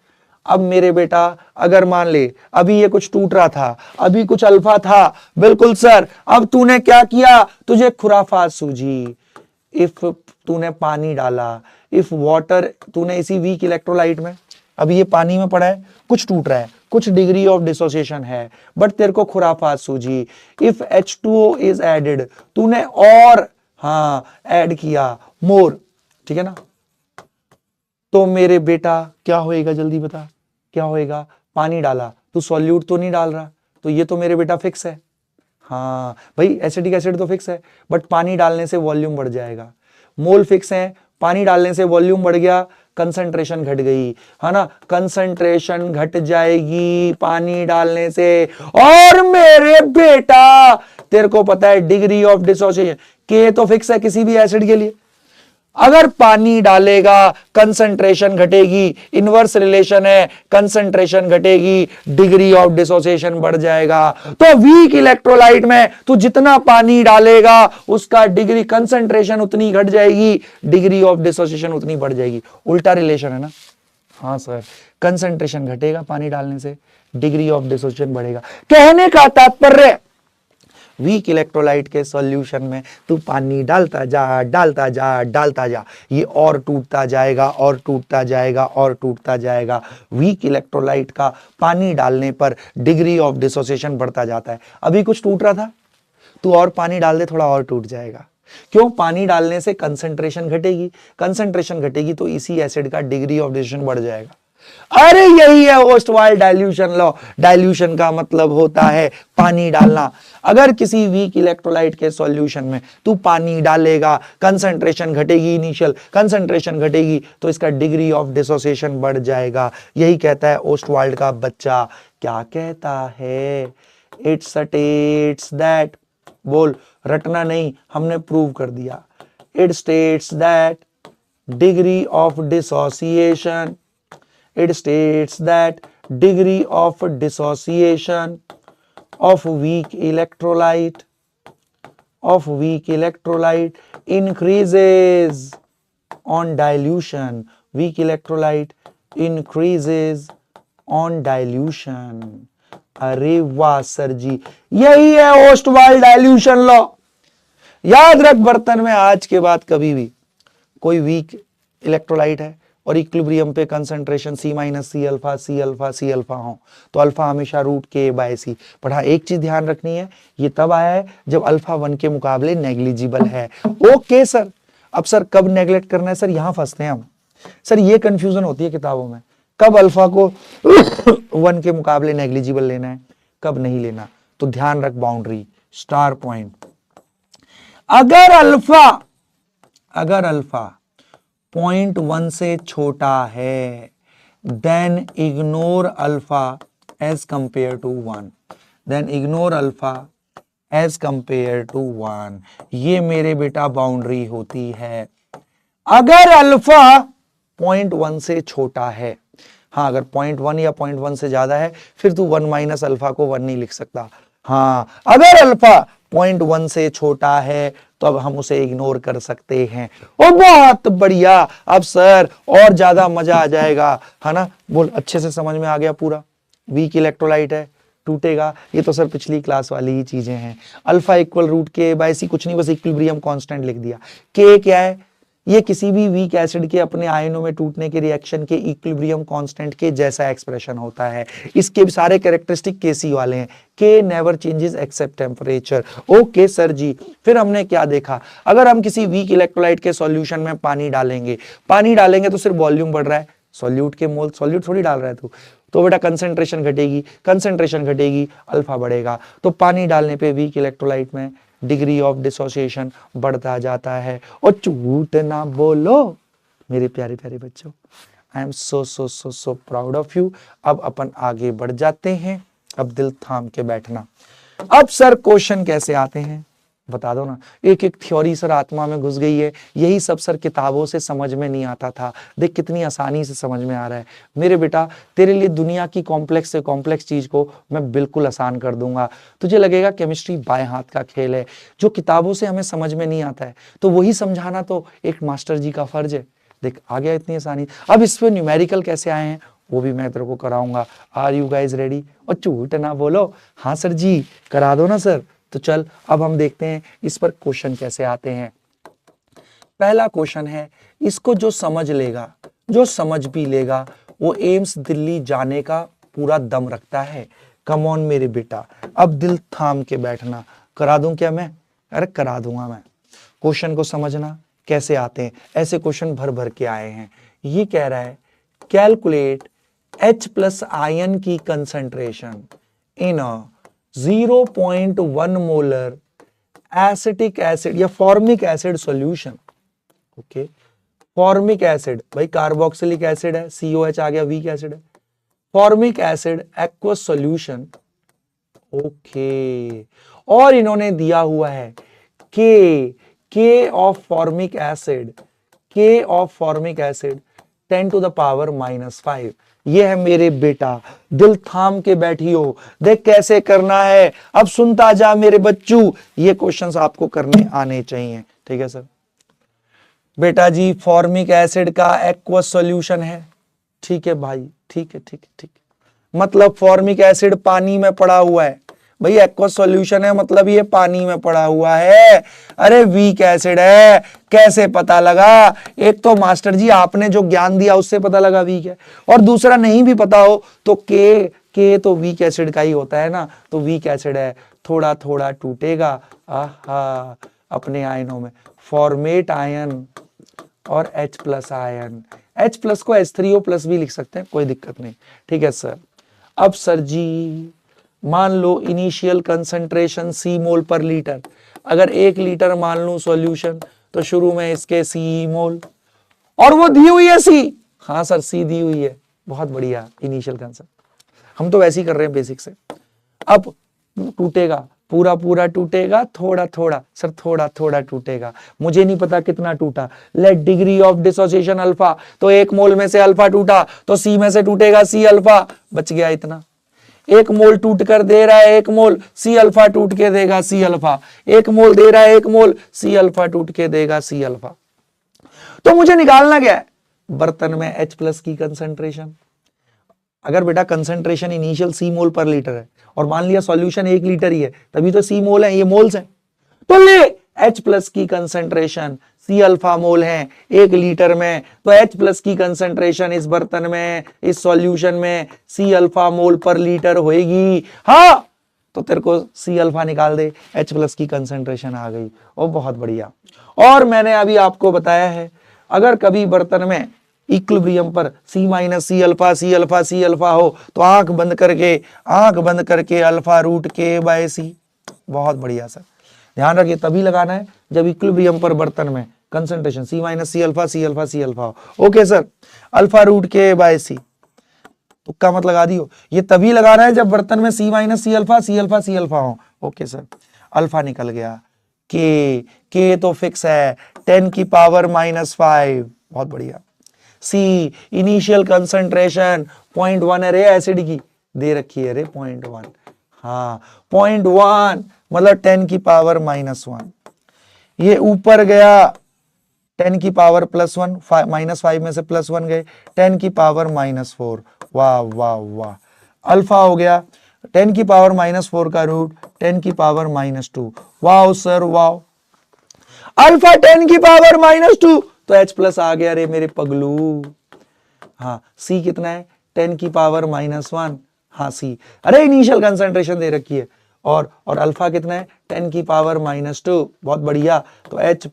अब मेरे बेटा अगर मान ले अभी ये कुछ टूट रहा था, अभी कुछ अल्फा था, बिल्कुल सर, अब तूने क्या किया, तुझे खुराफात सूझी। इफ तूने पानी डाला, इफ वाटर, तूने इसी वीक इलेक्ट्रोलाइट में, अभी ये पानी में पड़ा है, कुछ टूट रहा है, कुछ डिग्री ऑफ डिसोसिएशन है, बट तेरे को खुराफात सूझी। इफ H2O इज एडेड, तूने और हाँ ऐड किया मोर, ठीक है ना, तो मेरे बेटा क्या होएगा, जल्दी बता क्या होएगा? पानी डाला, तू सॉल्यूट तो नहीं डाल रहा, तो ये तो मेरे बेटा फिक्स है। हाँ भाई, एसिडिक एसिड तो फिक्स है, बट पानी डालने से वॉल्यूम बढ़ जाएगा। मोल फिक्स है, पानी डालने से वॉल्यूम बढ़ गया, कंसंट्रेशन घट गई, है ना, कंसंट्रेशन घट जाएगी पानी डालने से। और मेरे बेटा तेरे को पता है डिग्री ऑफ डिसोसिएशन के तो फिक्स है किसी भी एसिड के लिए, अगर पानी डालेगा कंसंट्रेशन घटेगी, इनवर्स रिलेशन है, कंसंट्रेशन घटेगी डिग्री ऑफ डिसोसिएशन बढ़ जाएगा। तो वीक इलेक्ट्रोलाइट में तू जितना पानी डालेगा उसका डिग्री कंसंट्रेशन उतनी घट जाएगी, डिग्री ऑफ डिसोसिएशन उतनी बढ़ जाएगी। उल्टा रिलेशन है ना? हाँ सर, कंसंट्रेशन घटेगा पानी डालने से, डिग्री ऑफ डिसोसिएशन बढ़ेगा। कहने का तात्पर्य वीक इलेक्ट्रोलाइट के सॉल्यूशन में तू पानी डालता जा डालता जा डालता जा, ये और टूटता जाएगा और टूटता जाएगा और टूटता जाएगा। वीक इलेक्ट्रोलाइट का पानी डालने पर डिग्री ऑफ डिसोसिएशन बढ़ता जाता है। अभी कुछ टूट रहा था, तू और पानी डाल दे, थोड़ा और टूट जाएगा। क्यों? पानी डालने से कंसंट्रेशन घटेगी, कंसंट्रेशन घटेगी तो इसी एसिड का डिग्री ऑफ डिसोसिएशन बढ़ जाएगा। अरे यही है ओस्टवाल्ड डाइल्यूशन लॉ। डाइल्यूशन का मतलब होता है पानी डालना। अगर किसी वीक इलेक्ट्रोलाइट के सॉल्यूशन में तू पानी डालेगा, कंसंट्रेशन घटेगी, इनिशियल कंसंट्रेशन घटेगी तो इसका डिग्री ऑफ डिसोसिएशन बढ़ जाएगा। यही कहता है ओस्टवाल्ड का बच्चा। क्या कहता है? इट स्टेट्स दैट, बोल, रटना नहीं, हमने प्रूव कर दिया। It states that degree of dissociation, it states that degree of dissociation of weak electrolyte increases on dilution. Weak electrolyte increases on dilution. अरे वाह सर जी, यही है ओस्टवाल्ड डाइल्यूशन लॉ। याद रख, बर्तन में आज के बाद कभी भी कोई वीक इलेक्ट्रोलाइट है और इक्विलिब्रियम पे concentration C minus C alpha हो तो अल्फा हमेशा रूट के बाय सी। पर हाँ, एक चीज ध्यान रखनी है, ये तब आया है जब अल्फा 1 के मुकाबले नेग्लिजिबल है। ओके सर, अब सर कब नेग्लेक्ट करना है? सर यहां फंसते हैं हम। सर ये कंफ्यूजन होती है किताबों में कब अल्फा को 1 के मुकाबले नेग्लिजिबल लेना है, कब नहीं लेना। तो ध्यान रख बाउंड्री, स्टार पॉइंट। अगर अल्फा 0.1 से छोटा है then ignore alpha as compare to 1, then ignore alpha as compare to 1। ये मेरे बेटा बाउंड्री होती है अगर अल्फा 0.1 से छोटा है। हाँ, अगर 0.1 या 0.1 से ज्यादा है फिर तू 1 माइनस अल्फा को 1 नहीं लिख सकता। हाँ, अगर अल्फा 0.1 से छोटा है तो अब हम उसे इग्नोर कर सकते हैं। ओ बहुत बढ़िया, अब सर और ज्यादा मजा आ जाएगा, है ना। बोल, अच्छे से समझ में आ गया पूरा। वीक इलेक्ट्रोलाइट है, टूटेगा, ये तो सर पिछली क्लास वाली ही चीजें हैं। अल्फा इक्वल रूट के बाय सी, कुछ नहीं, बस इक्विलिब्रियम कांस्टेंट लिख दिया। के क्या है, ये किसी भी वीक एसिड के अपने आयनों में टूटने के रिएक्शन के इक्विलिब्रियम कांस्टेंट के जैसा एक्सप्रेशन होता है। इसके भी सारे कैरेक्टरिस्टिक केसी वाले हैं। K never changes except temperature. Okay sir ji, फिर हमने क्या देखा, अगर हम किसी वीक इलेक्ट्रोलाइट के सॉल्यूशन में पानी डालेंगे तो सिर्फ वॉल्यूम बढ़ रहा है, सॉल्यूट के मोल, सॉल्यूट थोड़ी डाल रहा है तू, तो बेटा कंसेंट्रेशन घटेगी, अल्फा बढ़ेगा। तो पानी डालने पे वीक इलेक्ट्रोलाइट में डिग्री ऑफ डिसोसिएशन बढ़ता जाता है। और झूठ ना बोलो मेरे प्यारे प्यारे बच्चों, I am so proud of you. अब अपन आगे बढ़ जाते हैं, अब दिल थाम के बैठना। अब सर क्वेश्चन कैसे आते हैं बता दो ना। एक एक थ्योरी सर आत्मा में घुस गई है, यही सब सर किताबों से समझ में नहीं आता था, देख कितनी आसानी से समझ में आ रहा है। मेरे बेटा तेरे लिए दुनिया की कॉम्प्लेक्स से कॉम्प्लेक्स चीज को मैं बिल्कुल आसान कर दूंगा। तुझे लगेगा केमिस्ट्री बाएं हाथ का खेल है, जो किताबों से हमें समझ में नहीं आता है तो वही समझाना तो एक मास्टर जी का फर्ज है। देख आ गया इतनी आसानी। अब इस पे न्यूमेरिकल कैसे आए हैं वो भी मैं तेरे को कराऊंगा। Are you guys ready? और झूठ ना बोलो, हाँ सर जी करा दो ना सर। तो चल अब हम देखते हैं इस पर क्वेश्चन कैसे आते हैं। पहला क्वेश्चन है, इसको जो समझ लेगा, जो समझ भी लेगा, वो एम्स दिल्ली जाने का पूरा दम रखता है। कम ऑन मेरे बेटा, अब दिल थाम के बैठना। करा दूं क्या मैं? अरे करा दूंगा मैं। क्वेश्चन को समझना कैसे आते हैं, ऐसे क्वेश्चन भर भर के आए हैं। ये कह रहा है कैलकुलेट H+ आयन की concentration in 0.1 molar acetic acid या formic acid solution. Okay, formic acid भाई कार्बोक्सिलिक एसिड है, COH आ गया, वीक एसिड है। Formic acid aqueous solution. Okay, और इन्होंने दिया हुआ है K of formic acid, K of formic acid 10⁻⁻5। ये है मेरे बेटा, दिल थाम के बैठियो, देख कैसे करना है। अब सुनता जा मेरे बच्चू, ये क्वेश्चंस आपको करने आने चाहिए, ठीक है सर। बेटा जी फॉर्मिक एसिड का एक्वस सॉल्यूशन है, ठीक है भाई, ठीक है। मतलब फॉर्मिक एसिड पानी में पड़ा हुआ है भाई, एक्वस सॉल्यूशन है मतलब ये पानी में पड़ा हुआ है। अरे वीक एसिड है, कैसे पता लगा? एक तो मास्टर जी आपने जो ज्ञान दिया उससे पता लगा वीक है, और दूसरा नहीं भी पता हो तो के तो वीक एसिड का ही होता है ना, तो वीक एसिड है, थोड़ा थोड़ा टूटेगा आहा अपने आयनों में, फॉर्मेट आयन और H+ आयन। H+ को H3O+ भी लिख सकते हैं, कोई दिक्कत नहीं, ठीक है सर। अब सर जी मान लो इनिशियल कंसंट्रेशन C मोल पर लीटर, अगर 1 लीटर मान लूं सॉल्यूशन तो शुरू में इसके C मोल, और वो दी हुई है C। हाँ सर C दी हुई है, बहुत बढ़िया इनिशियल कंसंट्रेशन, हम तो वैसे ही कर रहे हैं बेसिक से। अब टूटेगा, पूरा टूटेगा, थोड़ा थोड़ा सर, थोड़ा थोड़ा टूटेगा, मुझे नहीं पता कितना टूटा। Let degree of dissociation alpha, तो 1 मोल में से अल्फा टूटा तो C में से टूटेगा C अल्फा, बच गया इतना। 1 मोल टूट कर दे रहा है 1 मोल, C अल्फा टूट के देगा C अल्फा। 1 मोल दे रहा है 1 मोल, C अल्फा टूट के देगा C अल्फा। तो मुझे निकालना क्या है? बर्तन में H+ की कंसंट्रेशन। अगर बेटा कंसंट्रेशन इनिशियल C मोल पर लीटर है और मान लिया सॉल्यूशन 1 लीटर ही है, तभी तो C मोल है, ये मोल्स है, तो ले H+ की कंसंट्रेशन C अल्फा मोल है 1 लीटर में, तो H+ की कंसंट्रेशन इस बर्तन में, इस सॉल्यूशन में C अल्फा मोल पर लीटर होएगी। हाँ, तो तेरे को C अल्फा निकाल दे, H+ की कंसंट्रेशन आ गई। ओ बहुत बढ़िया। और मैंने अभी आपको बताया है, अगर कभी बर्तन में इक्विलिब्रियम पर C minus C alpha C alpha C alpha हो तो आंख बंद करके अल्फा रूट के बाय सी। बहुत बढ़िया सर, ध्यान रखिए तभी लगाना है जब इक्विलिब्रियम पर बर्तन में concentration C minus C alpha C alpha C alpha हो। ओके सर, अल्फा रूट के बाय सी, तुक्का मत लगा दियो, ये तभी लगाना है जब बर्तन में C minus C alpha C alpha C alpha हो। ओके सर, अल्फा निकल गया, के तो फिक्स है 10 की पावर -5, बहुत बढ़िया। सी इनिशियल कंसंट्रेशन 0.1 है रे, एसिड की दे रखी है रे 0.1, हाँ 0.1 मतलब 10 की पावर -1। ये ऊपर गया 10 की पावर +1, -5 में से +1 गए, 10 की पावर -4, वाह वाह वाह। अल्फा हो गया 10 की पावर -4 का रूट 10 की पावर -2, वाह सर वाह। अल्फा 10 की पावर -2 तो H+ आ गया रे मेरे पगलू। हाँ, सी कितना है 10 की पावर -1, हाँ सी, अरे इनिशियल कंसंट्रेशन दे रखी है, और अल्फा कितना है 10 की पावर -2, बहुत बढ़िया। तो H+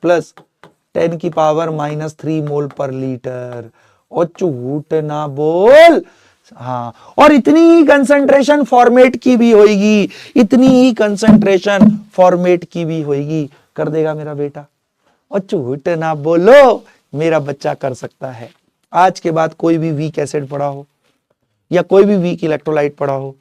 10 की पावर -3 मोल पर लीटर। और झूठ ना बोल, हाँ, और इतनी ही कंसंट्रेशन फॉर्मेट की भी होगी, इतनी ही कंसंट्रेशन फॉर्मेट की भी होगी। कर देगा मेरा बेटा, और झूठ ना बोलो, मेरा बच्चा कर सकता है। आज के बाद कोई भी वीक एसिड पड़ा हो या कोई भी वीक इलेक्ट्रोलाइट पड़ा हो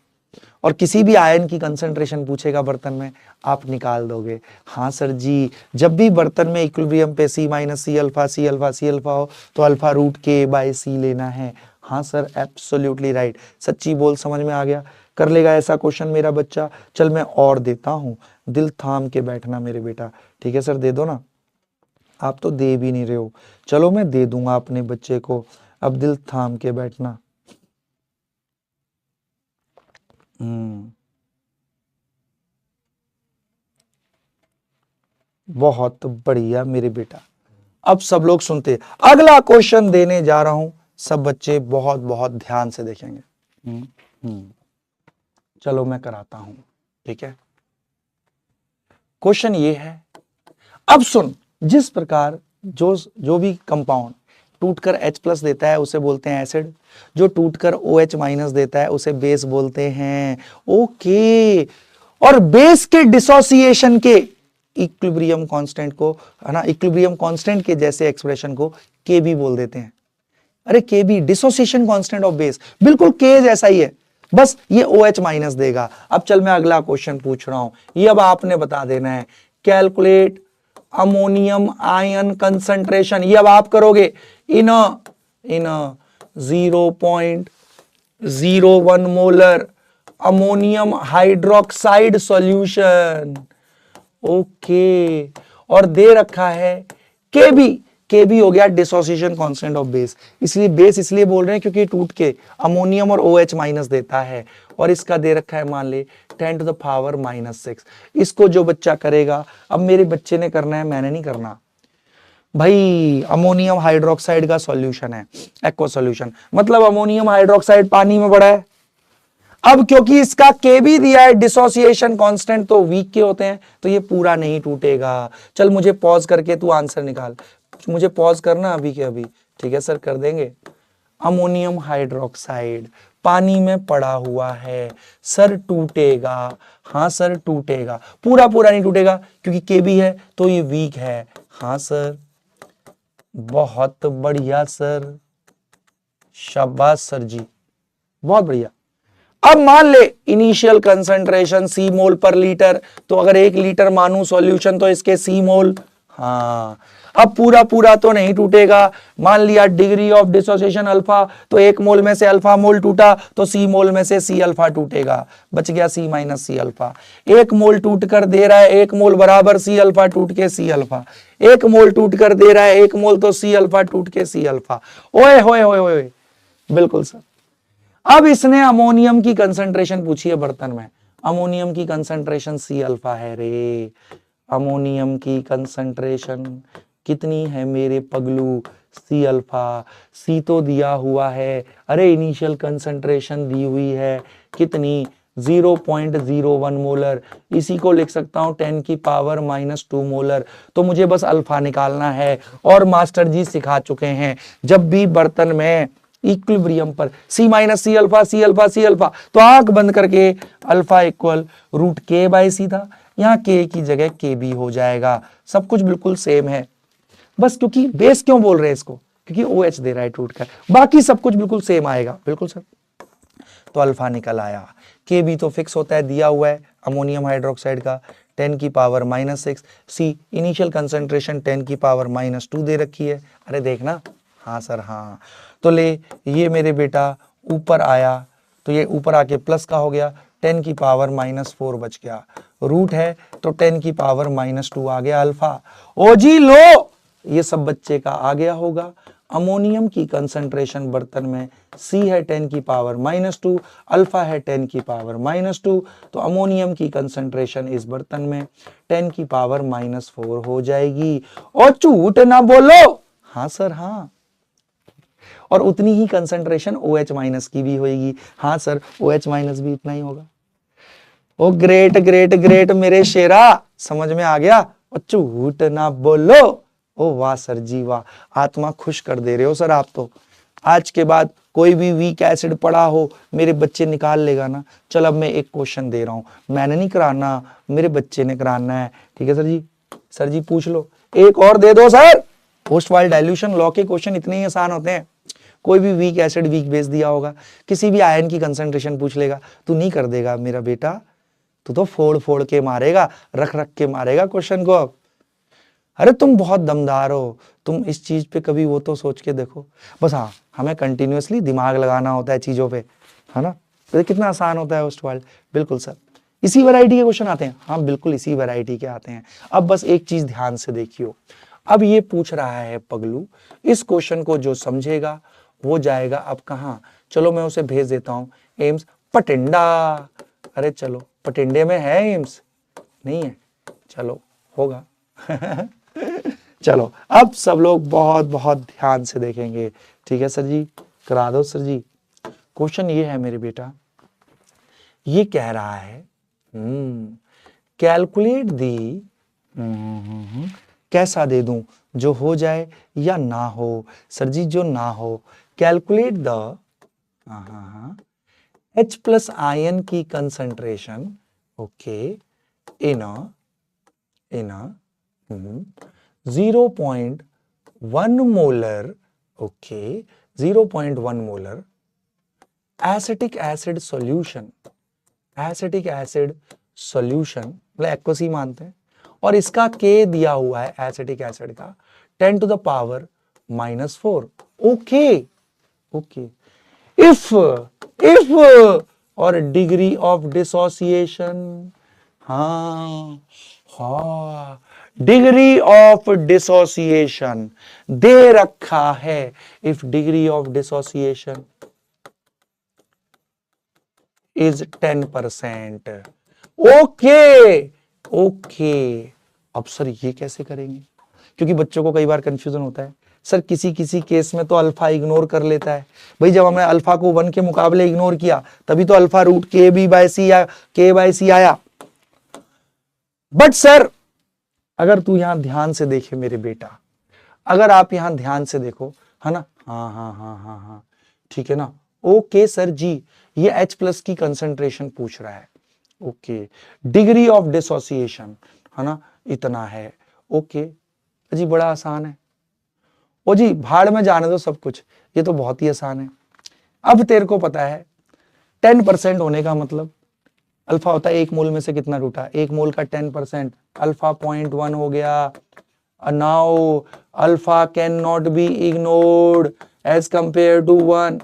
और किसी भी आयन की कंसंट्रेशन पूछेगा बर्तन में, आप निकाल दोगे। हाँ सर जी, जब भी बर्तन में इक्विलिब्रियम पे C minus C alpha C alpha C alpha हो तो अल्फा रूट के बाय सी लेना है। हाँ सर, एब्सोल्युटली राइट, सच्ची बोल, समझ में आ गया। कर लेगा ऐसा क्वेश्चन मेरा बच्चा। चल मैं और देता हूं, दिल थाम के बैठना मेरे बेटा। ठीक है सर, दे दो ना, आप तो दे भी नहीं रहे हो। चलो मैं दे दूंगा अपने बच्चे को, अब दिल थाम के बैठना। बहुत बढ़िया मेरे बेटा। अब सब लोग सुनते, अगला क्वेश्चन देने जा रहा हूं, सब बच्चे बहुत बहुत ध्यान से देखेंगे। चलो मैं कराता हूं, ठीक है। क्वेश्चन ये है, अब सुन, जिस प्रकार जो भी कंपाउंड टूटकर H+ देता है उसे बोलते हैं एसिड, जो टूटकर OH- देता है उसे बेस बोलते हैं। ओके, और बेस के डिसोसिएशन के इक्विलिब्रियम कांस्टेंट को, है ना, इक्विलिब्रियम कांस्टेंट के जैसे एक्सप्रेशन को Kb बोल देते हैं। अरे Kb dissociation constant of base, बिल्कुल K जैसा ही है, बस ये OH- देगा। अब चल मैं अगला क्वेश्चन पूछ रहा हूं, ये अब आपने बता देना है। कैलकुलेट अमोनियम आयन कंसंट्रेशन, ये अब आप करोगे इन 0.01 molar ammonium hydroxide solution. Okay, और दे रखा है Kb हो गया डिसोसिएशन कांस्टेंट ऑफ बेस, इसलिए बेस इसलिए बोल रहे हैं क्योंकि टूट के अमोनियम और OH- देता है, और इसका दे रखा है मान ले 10⁻⁻⁶। इसको जो बच्चा करेगा, अब मेरे बच्चे ने करना है, मैंने नहीं करना भाई। अमोनियम हाइड्रोक्साइड का सॉल्यूशन है, एक्वा सॉल्यूशन, मतलब अमोनियम हाइड्रोक्साइड पानी में पड़ा है। अब क्योंकि इसका Kb दिया है डिसोसिएशन कांस्टेंट, तो वीक के होते हैं, तो ये पूरा नहीं टूटेगा। चल मुझे पॉज करके तू आंसर निकाल, मुझे पॉज करना अभी के अभी। ठीक है सर, कर देंगे। अमोनियम हाइड्रोक्साइड पानी में पड़ा हुआ है सर, टूटेगा। हाँ सर टूटेगा, पूरा पूरा नहीं टूटेगा क्योंकि Kb है तो ये वीक है। हाँ सर, बहुत बढ़िया सर, शाबाश सर जी, बहुत बढ़िया। अब मान ले इनिशियल कंसंट्रेशन सी मोल पर लीटर, तो अगर 1 लीटर मानू सॉल्यूशन तो इसके सी मोल। हाँ, अब पूरा पूरा तो नहीं टूटेगा, मान लिया डिग्री ऑफ डिसोसिएशन अल्फा, तो 1 मोल में से अल्फा मोल टूटा तो सी मोल में से सी अल्फा टूटेगा, बच गया सी माइनस सी अल्फा। 1 मोल टूट कर दे रहा है 1 मोल बराबर सी अल्फा टूट के सी अल्फा, 1 मोल टूट कर दे रहा है 1 मोल तो सी अल्फा टूट के सी अल्फा। ओए होए होए होए, बिल्कुल सर। अब इसने अमोनियम की कंसंट्रेशन पूछी है बर्तन में, अमोनियम की कंसंट्रेशन सी अल्फा है रे। अमोनियम की कंसंट्रेशन कितनी है मेरे पगलू, सी अल्फा। सी तो दिया हुआ है, अरे इनिशियल कंसंट्रेशन दी हुई है कितनी 0.01 मोलर, इसी को लिख सकता हूं 10 की पावर -2 मोलर। तो मुझे बस अल्फा निकालना है और मास्टर जी सिखा चुके हैं जब भी बर्तन में इक्विलिब्रियम पर C minus C alpha C alpha C alpha, तो आंख बंद करके अल्फा इक्वल √k/c था, यहां k की जगह kb हो जाएगा। सब कुछ बिल्कुल सेम है, बस क्योंकि बेस क्यों बोल रहे हैं इसको, क्योंकि OH दे रहा है रूट का, बाकी सब कुछ बिल्कुल सेम आएगा। बिल्कुल सर, तो अल्फा निकल आया। kb तो फिक्स होता है, दिया हुआ है अमोनियम हाइड्रोक्साइड का 10 की पावर -6। सी इनिशियल कंसंट्रेशन 10 की पावर -2 दे रखी है। अरे देखना, हाँ सर हाँ। तो ले ये मेरे बेटा ऊपर आया, तो ये ऊपर आके प्लस का हो गया, 10 की पावर -4 बच गया, रूट है तो 10 की पावर -2 आ गया अल्फा। ओ जी लो, ये सब बच्चे का आ गया होगा। अमोनियम की कंसंट्रेशन बर्तन में C है 10 की पावर -2, अल्फा है 10 की पावर -2, तो अमोनियम की कंसंट्रेशन इस बर्तन में 10 की पावर -4 हो जाएगी। और झूठ ना बोलो, हाँ सर हाँ। और उतनी ही कंसंट्रेशन OH- की भी होगी, हाँ सर OH- भी इतना ही होगा। ओ ग्रेट ग्रेट ग्रेट मेरे शेरा, समझ में आ गया। और झूठ ना बोलो, ओ वाह सर जी वाह, आत्मा खुश कर दे रहे हो सर आप तो। आज के बाद कोई भी वीक एसिड पड़ा हो मेरे बच्चे निकाल लेगा ना। चल अब मैं एक क्वेश्चन दे रहा हूं, मैंने नहीं कराना, मेरे बच्चे ने कराना है, ठीक है सर जी। सर जी पूछ लो, एक और दे दो sir. Post while dilution law के क्वेश्चन इतने ही आसान होते हैं। कोई भी वीक एसिड वीक बेस दिया होगा, किसी भी आयन की कंसंट्रेशन पूछ लेगा, तू नहीं कर देगा मेरा बेटा, तू तो फोड़ फोड़ के मारेगा, रख रख के मारेगा क्वेश्चन को। अरे तुम बहुत दमदार हो, तुम इस चीज पे कभी वो तो सोच के देखो। बस हाँ, हमें कंटिन्यूअसली दिमाग लगाना होता है चीजों पे, है ना। तो कितना आसान होता है होस्ट वर्ल्ड। बिल्कुल सर, इसी वैरायटी के क्वेश्चन आते हैं, हाँ बिल्कुल इसी वैरायटी के आते हैं। अब बस एक चीज ध्यान से देखियो, अब ये पूछ रहा है पगलू, इस क्वेश्चन को जो समझेगा वो जाएगा अब कहाँ, चलो मैं उसे भेज देता हूं एम्स पटिंडा। अरे चलो, पटिंडे में है एम्स? नहीं है, चलो होगा। चलो अब सब लोग बहुत बहुत ध्यान से देखेंगे, ठीक है सर जी, करा दो सर जी। क्वेश्चन ये है मेरे बेटा, ये कह रहा है कैलकुलेट दी, कैसा दे दूं, जो हो जाए या ना हो। सर जी जो ना हो, कैलकुलेट द H+ आयन की कंसंट्रेशन, ओके, इन अ 0.1 molar, okay 0.1 molar acetic acid solution, acetic acid solution मतलब एक्वसी मानते हैं, और इसका K दिया हुआ है एसिटिक एसिड का 10 to the power -4। Okay okay, if और डिग्री ऑफ डिसोसिएशन, हाँ हाँ, डिग्री ऑफ डिसोसिएशन दे रखा है। If degree of dissociation is 10%। Okay okay, अब सर ये कैसे करेंगे, क्योंकि बच्चों को कई बार कंफ्यूजन होता है, सर किसी किसी केस में तो अल्फा इग्नोर कर लेता है। भाई जब हमने अल्फा को 1 के मुकाबले इग्नोर किया तभी तो अल्फा √kb/c या k/c आया। बट सर अगर तू यहां ध्यान से देखे मेरे बेटा, अगर आप यहां ध्यान से देखो, है ना, हाँ हाँ हाँ हाँ हाँ, ठीक है ना। ओके सर जी, ये H+ की कंसंट्रेशन पूछ रहा है, ओके, डिग्री ऑफ डिसोसिएशन, है ना, इतना है। ओके जी, बड़ा आसान है। ओ जी भाड़ में जाने दो सब कुछ, ये तो बहुत ही आसान है। अब तेरे को पता है 10% होने का मतलब, अल्फा होता है 1 मोल में से कितना टूटा, 1 मोल का 10%, अल्फा 0.1 हो गया। Now alpha can not be ignored as compare to 1,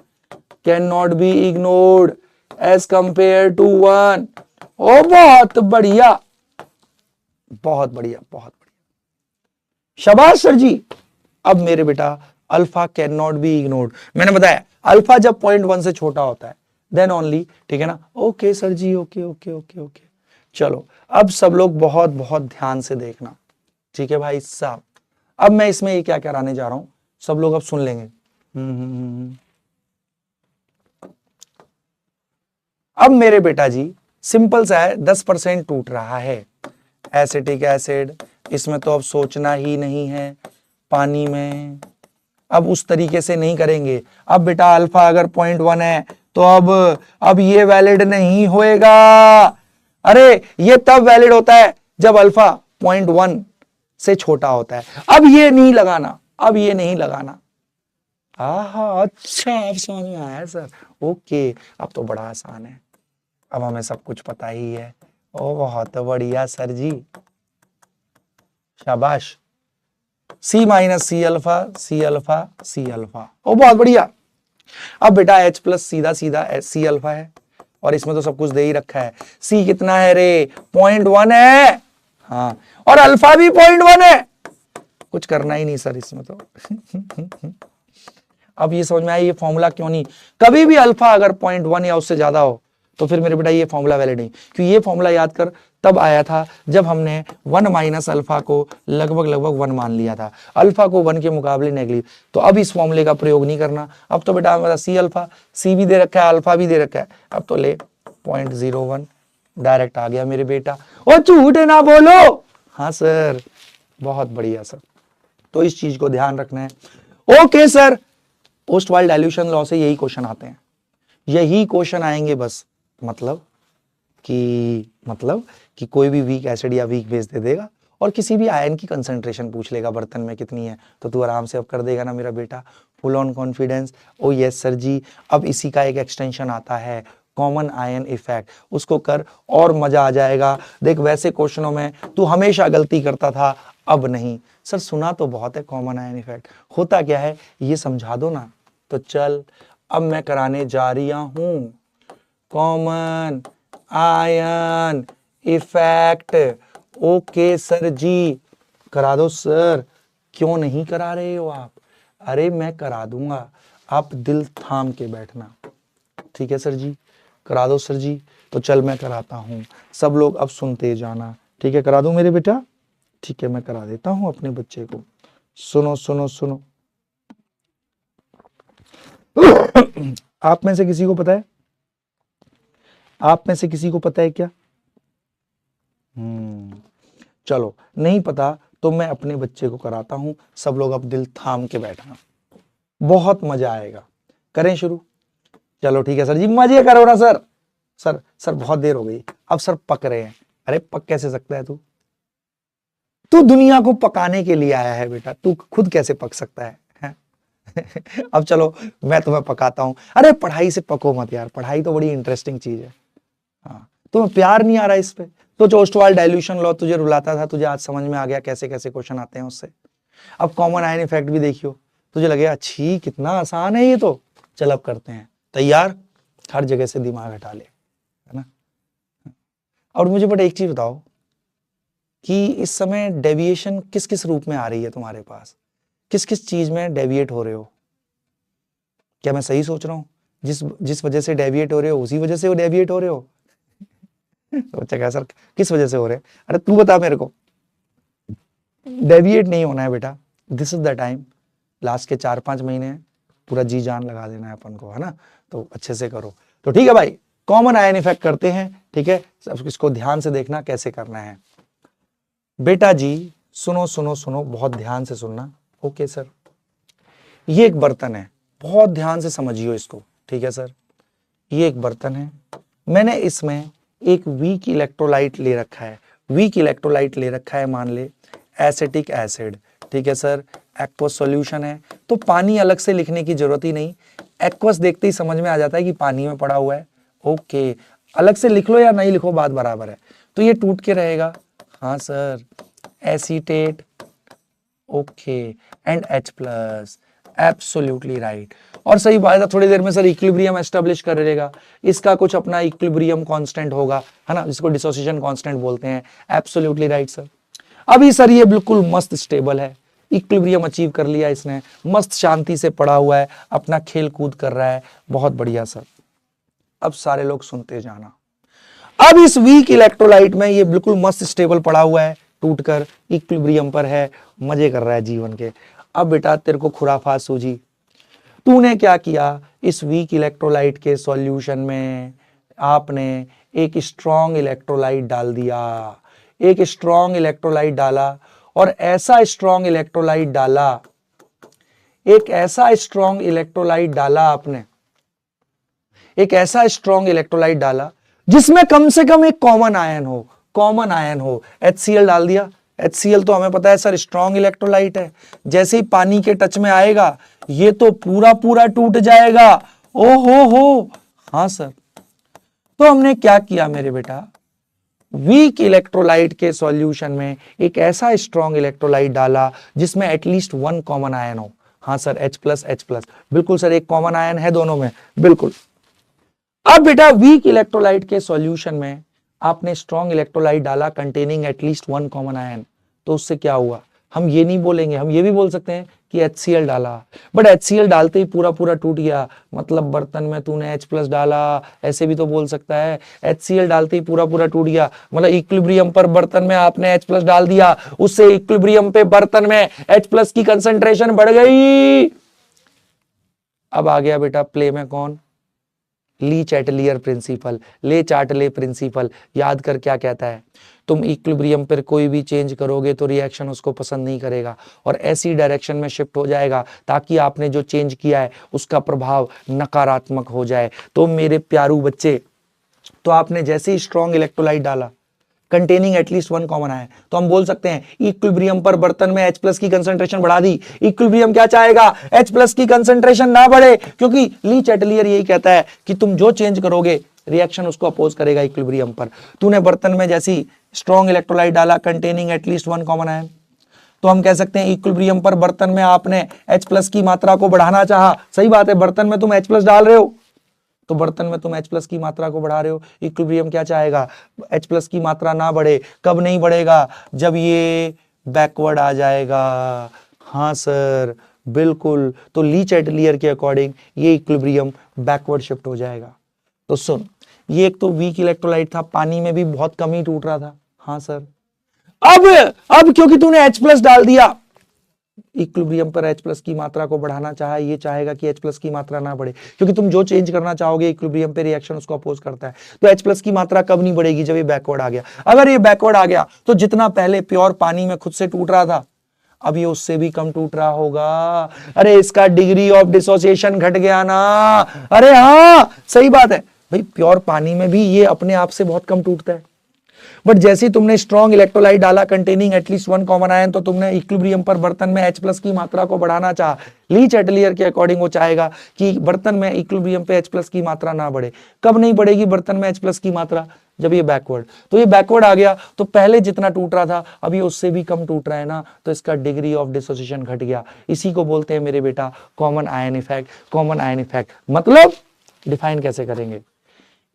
can not be ignored as compare to 1। ओ बहुत बढ़िया बहुत बढ़िया बहुत बढ़िया, शाबाश सर जी। अब मेरे बेटा alpha can not be ignored, मैंने बताया अल्फा जब 0.1 से छोटा होता है देन ओनली, ठीक है ना। ओके सर जी, ओके ओके ओके ओके। चलो अब सब लोग बहुत बहुत ध्यान से देखना, ठीक है भाई साहब। अब मैं इसमें ये क्या कराने जा रहा हूं, सब लोग अब सुन लेंगे। अब मेरे बेटा जी सिंपल सा है, 10% टूट रहा है। एसिटिक एसिड, इसमें तो अब सोचना ही नहीं है, पानी में अब उस तरीके से नहीं करेंगे। अब बेटा अल्फा अगर 0.1 है तो अब ये वैलिड नहीं होएगा। अरे ये तब वैलिड होता है जब अल्फा 0.1 से छोटा होता है। अब ये नहीं लगाना, अब ये नहीं लगाना। हाँ अच्छा, अब समझ में आया सर। ओके, अब तो बड़ा आसान है, अब हमें सब कुछ पता ही है। ओ बहुत बढ़िया सर जी, शाबाश। C minus C alpha, C alpha, C alpha, ओ बहुत बढ़िया। अब बेटा H प्लस सीधा सीधा सी अल्फा है, और इसमें तो सब कुछ दे ही रखा है। C कितना है रे? 0.1 है। हाँ, और अल्फा भी 0.1 है। कुछ करना ही नहीं सर इसमें तो। अब ये समझ में आया ये फॉर्मूला क्यों नहीं। कभी भी अल्फा अगर 0.1 या उससे ज्यादा हो तो फिर मेरे बेटा ये फॉर्मूला वैलिड नहीं। क्योंकि ये फॉर्मूला याद कर तब आया था जब हमने 1 माइनस अल्फा को लगभग 1 मान लिया था, अल्फा को 1 के मुकाबले नेगेटिव। तो अब इस फॉर्मूले का प्रयोग नहीं करना। अब तो बेटा हमारा सी अल्फा, सी भी दे रखा है, अल्फा भी दे रखा है। अब तो ले 0.01 डायरेक्ट आ गया मेरे बेटा। ओ झूठ ना बोलो। हाँ सर, बहुत बढ़िया सर। तो इस चीज को ध्यान रखना है। Okay sir, post while dilution law से यही क्वेश्चन आते हैं, यही क्वेश्चन आएंगे बस। मतलब कि कोई भी वीक एसिड या वीक बेस दे देगा और किसी भी आयन की कंसंट्रेशन पूछ लेगा बर्तन में कितनी है, तो तू आराम से अब कर देगा ना मेरा बेटा, फुल ऑन कॉन्फिडेंस। ओ यस सर जी। अब इसी का एक एक्सटेंशन आता है, कॉमन आयन इफेक्ट, उसको कर और मजा आ जाएगा। देख वैसे क्वेश्चनों में तू हमेशा गलती करता था, अब नहीं। सर सुना तो बहुत है कॉमन आयन इफेक्ट, होता क्या है ये समझा दो ना। तो चल अब मैं कराने जा रही हूं common ion effect. Okay sir ji, करा दो सर। क्यों नहीं करा रहे हो आप? अरे मैं करा दूंगा, आप दिल थाम के बैठना। ठीक है सर जी, करा दो सर जी। तो चल मैं कराता हूं, सब लोग अब सुनते जाना। ठीक है, करा दूं मेरे बेटा? ठीक है, मैं करा देता हूं अपने बच्चे को। सुनो सुनो सुनो। आप में से किसी को पता है, आप में से किसी को पता है क्या? चलो नहीं पता तो मैं अपने बच्चे को कराता हूं। सब लोग अब दिल थाम के बैठना, बहुत मजा आएगा। करें शुरू? चलो ठीक है सर जी, मजे करो ना सर। सर सर बहुत देर हो गई, अब सर पक रहे हैं। अरे पक कैसे सकता है तू? तू दुनिया को पकाने के लिए आया है बेटा, तू खुद कैसे पक सकता है? अब चलो मैं तुम्हें पकाता हूं। अरे पढ़ाई से पको मत यार, पढ़ाई तो बड़ी इंटरेस्टिंग चीज है। हाँ, तुम्हें प्यार नहीं आ रहा इस पे? तो जो ओस्टवाल डाइल्यूशन लॉ तुझे रुलाता था, तुझे आज समझ में आ गया कैसे कैसे क्वेश्चन आते हैं उससे। अब कॉमन आयन इफेक्ट भी देखियो, तुझे लगे अच्छी कितना आसान है ये तो। चल अब करते हैं, तैयार? हर जगह से दिमाग हटा ले, है ना। और मुझे बट एक चीज बताओ कि इस समय डेविएशन किस किस रूप में आ रही है तुम्हारे पास? किस किस चीज में डेविएट हो रहे हो? क्या मैं सही सोच रहा हूँ? जिस वजह से डेविएट हो रहे हो उसी वजह से वो डेविएट हो रहे हो? सोचा क्या सर, किस वजह से हो रहे? अरे तू बता मेरे को। डेविएट नहीं होना है बेटा, this is the time. Last के 4-5 महीने पूरा जी जान लगा देना है अपन को, है ना। तो अच्छे से करो। तो ठीक है भाई, कॉमन आयन इफेक्ट करते हैं। ठीक है, सब इसको ध्यान से देखना कैसे करना है। बेटा जी सुनो सुनो सुनो, बहुत ध्यान से सुनना। ओके सर, ये एक बर्तन है, बहुत ध्यान से समझियो इसको। ठीक है सर, ये एक बर्तन है, मैंने इसमें एक वीक इलेक्ट्रोलाइट ले रखा है। वीक इलेक्ट्रोलाइट ले रखा है, मान ले एसिटिक एसिड। ठीक है सर, एक्वस सॉल्यूशन है, तो पानी अलग से लिखने की जरूरत ही नहीं। एक्वस देखते ही समझ में आ जाता है कि पानी में पड़ा हुआ है। ओके, अलग से लिख लो या नहीं लिखो बात बराबर है। तो ये टूट के रहेगा। हाँ sir, acetate. Okay, and H plus, absolutely right. और सही बात है, थोड़ी देर में सर इक्विलिब्रियम एस्टेब्लिश कर लेगा। इसका कुछ अपना इक्विलिब्रियम कांस्टेंट होगा, है ना, जिसको डिसोसिएशन कांस्टेंट बोलते हैं। Absolutely right sir. अभी सर ये बिल्कुल मस्त स्टेबल है, इक्विलिब्रियम अचीव कर लिया इसने, मस्त शांति से पड़ा हुआ है, अपना खेल कूद कर रहा है। बहुत बढ़िया सर। अब सारे लोग सुनते जाना। अब इस वीक इलेक्ट्रोलाइट में ये बिल्कुल मस्त स्टेबल पड़ा हुआ है, टूटकर इक्विलिब्रियम पर है, मजे कर रहा है जीवन के। अब बेटा तेरे को खुराफात सूझी, तूने क्या किया, इस वीक इलेक्ट्रोलाइट के सॉल्यूशन में आपने एक स्ट्रॉन्ग इलेक्ट्रोलाइट डाल दिया, एक स्ट्रॉन्ग इलेक्ट्रोलाइट डाला, और ऐसा स्ट्रॉन्ग इलेक्ट्रोलाइट डाला, एक ऐसा स्ट्रॉन्ग इलेक्ट्रोलाइट डाला आपने, एक ऐसा स्ट्रॉन्ग इलेक्ट्रोलाइट डाला जिसमें कम से कम एक कॉमन आयन हो, कॉमन आयन हो। HCl डाल दिया। HCl तो हमें पता है सर स्ट्रॉन्ग इलेक्ट्रोलाइट है, जैसे ही पानी के टच में आएगा ये तो पूरा पूरा टूट जाएगा। ओ हो, हाँ सर। तो हमने क्या किया मेरे बेटा, वीक इलेक्ट्रोलाइट के सॉल्यूशन में एक ऐसा स्ट्रॉन्ग इलेक्ट्रोलाइट डाला जिसमें एटलीस्ट वन कॉमन आयन हो। हाँ सर, H+H+, बिल्कुल सर, एक कॉमन आयन है दोनों में, बिल्कुल। अब बेटा वीक इलेक्ट्रोलाइट के सॉल्यूशन में आपने स्ट्रॉन्ग इलेक्ट्रोलाइट डाला containing at least one common ion, तो उससे क्या हुआ, हम ये नहीं बोलेंगे, हम ये भी बोल सकते हैं कि HCl डाला, बट HCl डालते ही पूरा पूरा टूट गया, मतलब बर्तन में तूने H+ डाला, ऐसे भी तो बोल सकता है। HCl डालते ही पूरा पूरा टूट गया, मतलब इक्विलिब्रियम पर बर्तन में आपने H+ डाल दिया, उससे इक्विलिब्रियम पे बर्तन में H+ की कंसंट्रेशन बढ़ गई। अब आ गया बेटा प्ले में कौन, ली चैटलियर प्रिंसिपल, ले चाटले प्रिंसिपल। याद कर क्या कहता है, तुम इक्विलिब्रियम पर कोई भी चेंज करोगे तो रिएक्शन उसको पसंद नहीं करेगा और ऐसी डायरेक्शन में शिफ्ट हो जाएगा ताकि आपने जो चेंज किया है उसका प्रभाव नकारात्मक हो जाए। तो मेरे प्यारू बच्चे, तो आपने जैसे ही स्ट्रॉन्ग इलेक्ट्रोलाइट डाला containing at least one common ion, तो हम बोल सकते हैं इक्विलिब्रियम पर बर्तन में H+ की कंसंट्रेशन बढ़ा दी। इक्विलिब्रियम क्या चाहेगा, H+ की कंसंट्रेशन ना बढ़े, क्योंकि ली चैटलियर यही कहता है कि तुम जो चेंज करोगे रिएक्शन उसको अपोज करेगा इक्विलिब्रियम पर। तूने बर्तन में जैसी स्ट्रॉन्ग इलेक्ट्रोलाइट डाला containing at least one common ion, तो हम कह सकते हैं इक्विलिब्रियम पर बर्तन में आपने H+ की मात्रा को बढ़ाना चाहा। सही बात है, बर्तन में तुम H+ डाल रहे हो तो बर्तन में तुम H+ की मात्रा को बढ़ा रहे हो। इक्विलिब्रियम क्या चाहेगा, H+ की मात्रा ना बढ़े। कब नहीं बढ़ेगा, जब ये बैकवर्ड आ जाएगा। हाँ सर, बिल्कुल। तो ली चैटलियर के अकॉर्डिंग ये इक्विलिब्रियम बैकवर्ड शिफ्ट हो जाएगा। तो सुन, ये एक तो वीक इलेक्ट्रोलाइट था, पानी में भी बहुत कम ही टूट रहा था। हाँ सर। अब क्योंकि तूने H+ डाल दिया, इक्विलिब्रियम पर H+ की मात्रा को बढ़ाना चाहा, ये चाहेगा कि H+ की मात्रा ना बढ़े, क्योंकि तुम जो चेंज करना चाहोगे इक्विलिब्रियम पे रिएक्शन उसको अपोज करता है। तो H+ की मात्रा कब नहीं बढ़ेगी, जब ये बैकवर्ड आ गया। अगर ये बैकवर्ड आ गया तो जितना पहले प्योर पानी में खुद से टूट रहा था, अब ये उससे भी कम टूट रहा होगा। अरे इसका डिग्री ऑफ डिसोसिएशन घट गया ना। अरे हाँ, सही बात है भाई, प्योर पानी में भी ये अपने आप से बहुत कम टूटता है, बट जैसे ही तुमने स्ट्रॉन्ग इलेक्ट्रोलाइट डाला containing at least one common ion, तो तुमने इक्विलिब्रियम पर बर्तन में H+ की मात्रा को बढ़ाना चाहा। ली चैटलियर के अकॉर्डिंग वो चाहेगा कि बर्तन में इक्विलिब्रियम पे H+ की मात्रा ना बढ़े। कब नहीं बढ़ेगी बर्तन में H+ की मात्रा, जब ये बैकवर्ड। तो ये बैकवर्ड आ गया तो पहले जितना टूट रहा था अब ये उससे भी कम टूट रहा है ना, तो इसका डिग्री ऑफ डिसोसिएशन घट गया। इसी को बोलते हैं मेरे बेटा common ion effect. Common ion effect मतलब डिफाइन कैसे करेंगे,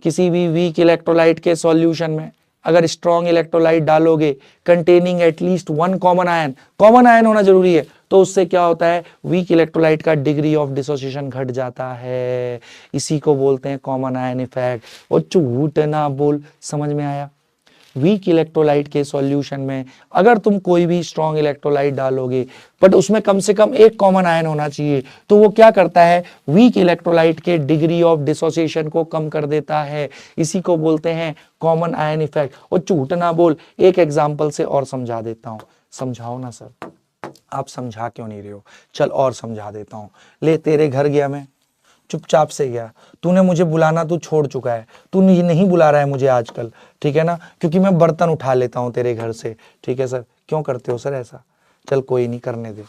किसी भी वीक इलेक्ट्रोलाइट के सॉल्यूशन में अगर स्ट्रॉन्ग इलेक्ट्रोलाइट डालोगे containing at least one common ion होना जरूरी है, तो उससे क्या होता है, वीक इलेक्ट्रोलाइट का डिग्री ऑफ डिसोसिएशन घट जाता है। इसी को बोलते हैं कॉमन आयन इफेक्ट। और झूठ ना बोल, समझ में आया। वीक इलेक्ट्रोलाइट के सॉल्यूशन में अगर तुम कोई भी स्ट्रॉन्ग इलेक्ट्रोलाइट डालोगे बट उसमें कम से कम एक कॉमन आयन होना चाहिए, तो वो क्या करता है, वीक इलेक्ट्रोलाइट के डिग्री ऑफ डिसोसिएशन को कम कर देता है। इसी को बोलते हैं कॉमन आयन इफेक्ट। और झूठ ना बोल, एक एग्जांपल से और समझा देता हूं। समझाओ ना सर, आप समझा क्यों नहीं रहे हो, चल और समझा देता हूं। ले, तेरे घर गया मैं, चुपचाप से गया, तूने मुझे बुलाना तू छोड़ चुका है, तू नहीं बुला रहा है मुझे आजकल, ठीक है ना, क्योंकि मैं बर्तन उठा लेता हूं तेरे घर से। ठीक है सर, क्यों करते हो सर ऐसा, चल कोई नहीं, करने दे।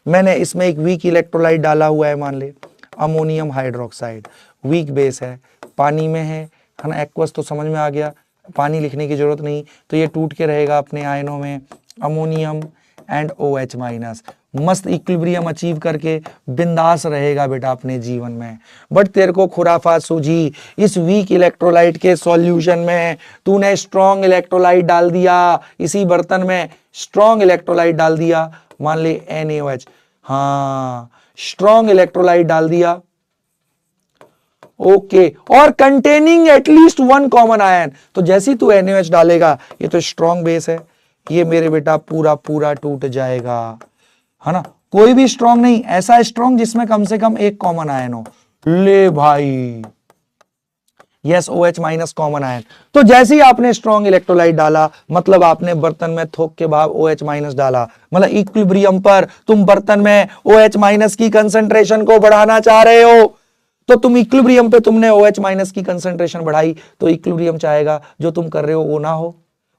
मैंने इसमें एक वीक इलेक्ट्रोलाइट डाला हुआ है, मान ले अमोनियम हाइड्रोक्साइड, वीक बेस है, पानी में है ना, एक्वस तो समझ में आ गया, पानी लिखने की जरूरत नहीं, तो ये टूट के रहेगा अपने आयनों में, अमोनियम एंड OH-। मस्त इक्विलिब्रियम अचीव करके बिंदास रहेगा बेटा अपने जीवन में। बट तेरे को खुराफात सूझी, इस वीक इलेक्ट्रोलाइट के सॉल्यूशन में तूने स्ट्रॉन्ग इलेक्ट्रोलाइट डाल दिया, इसी बर्तन में स्ट्रॉन्ग इलेक्ट्रोलाइट डाल दिया, मान ले NaOH, हाँ स्ट्रॉन्ग इलेक्ट्रोलाइट डाल दिया, ओके, और containing at least one common ion. तो जैसे ही तू NaOH डालेगा, ये तो स्ट्रॉन्ग बेस है, ये मेरे बेटा पूरा पूरा टूट जाएगा, है ना। कोई भी स्ट्रॉन्ग नहीं, ऐसा स्ट्रॉन्ग जिसमें कम से कम एक कॉमन आयन हो। ले भाई, yes OH minus common ion. तो जैसे ही आपने स्ट्रॉन्ग इलेक्ट्रोलाइट डाला, मतलब आपने बर्तन में थोक के बाद OH माइनस डाला, मतलब इक्विलिब्रियम पर तुम बर्तन में OH माइनस की कंसंट्रेशन को बढ़ाना चाह रहे हो, तो तुम इक्विलिब्रियम पे तुमने OH माइनस की कंसंट्रेशन बढ़ाई, तो इक्विलिब्रियम चाहेगा जो तुम कर रहे हो वो ना हो,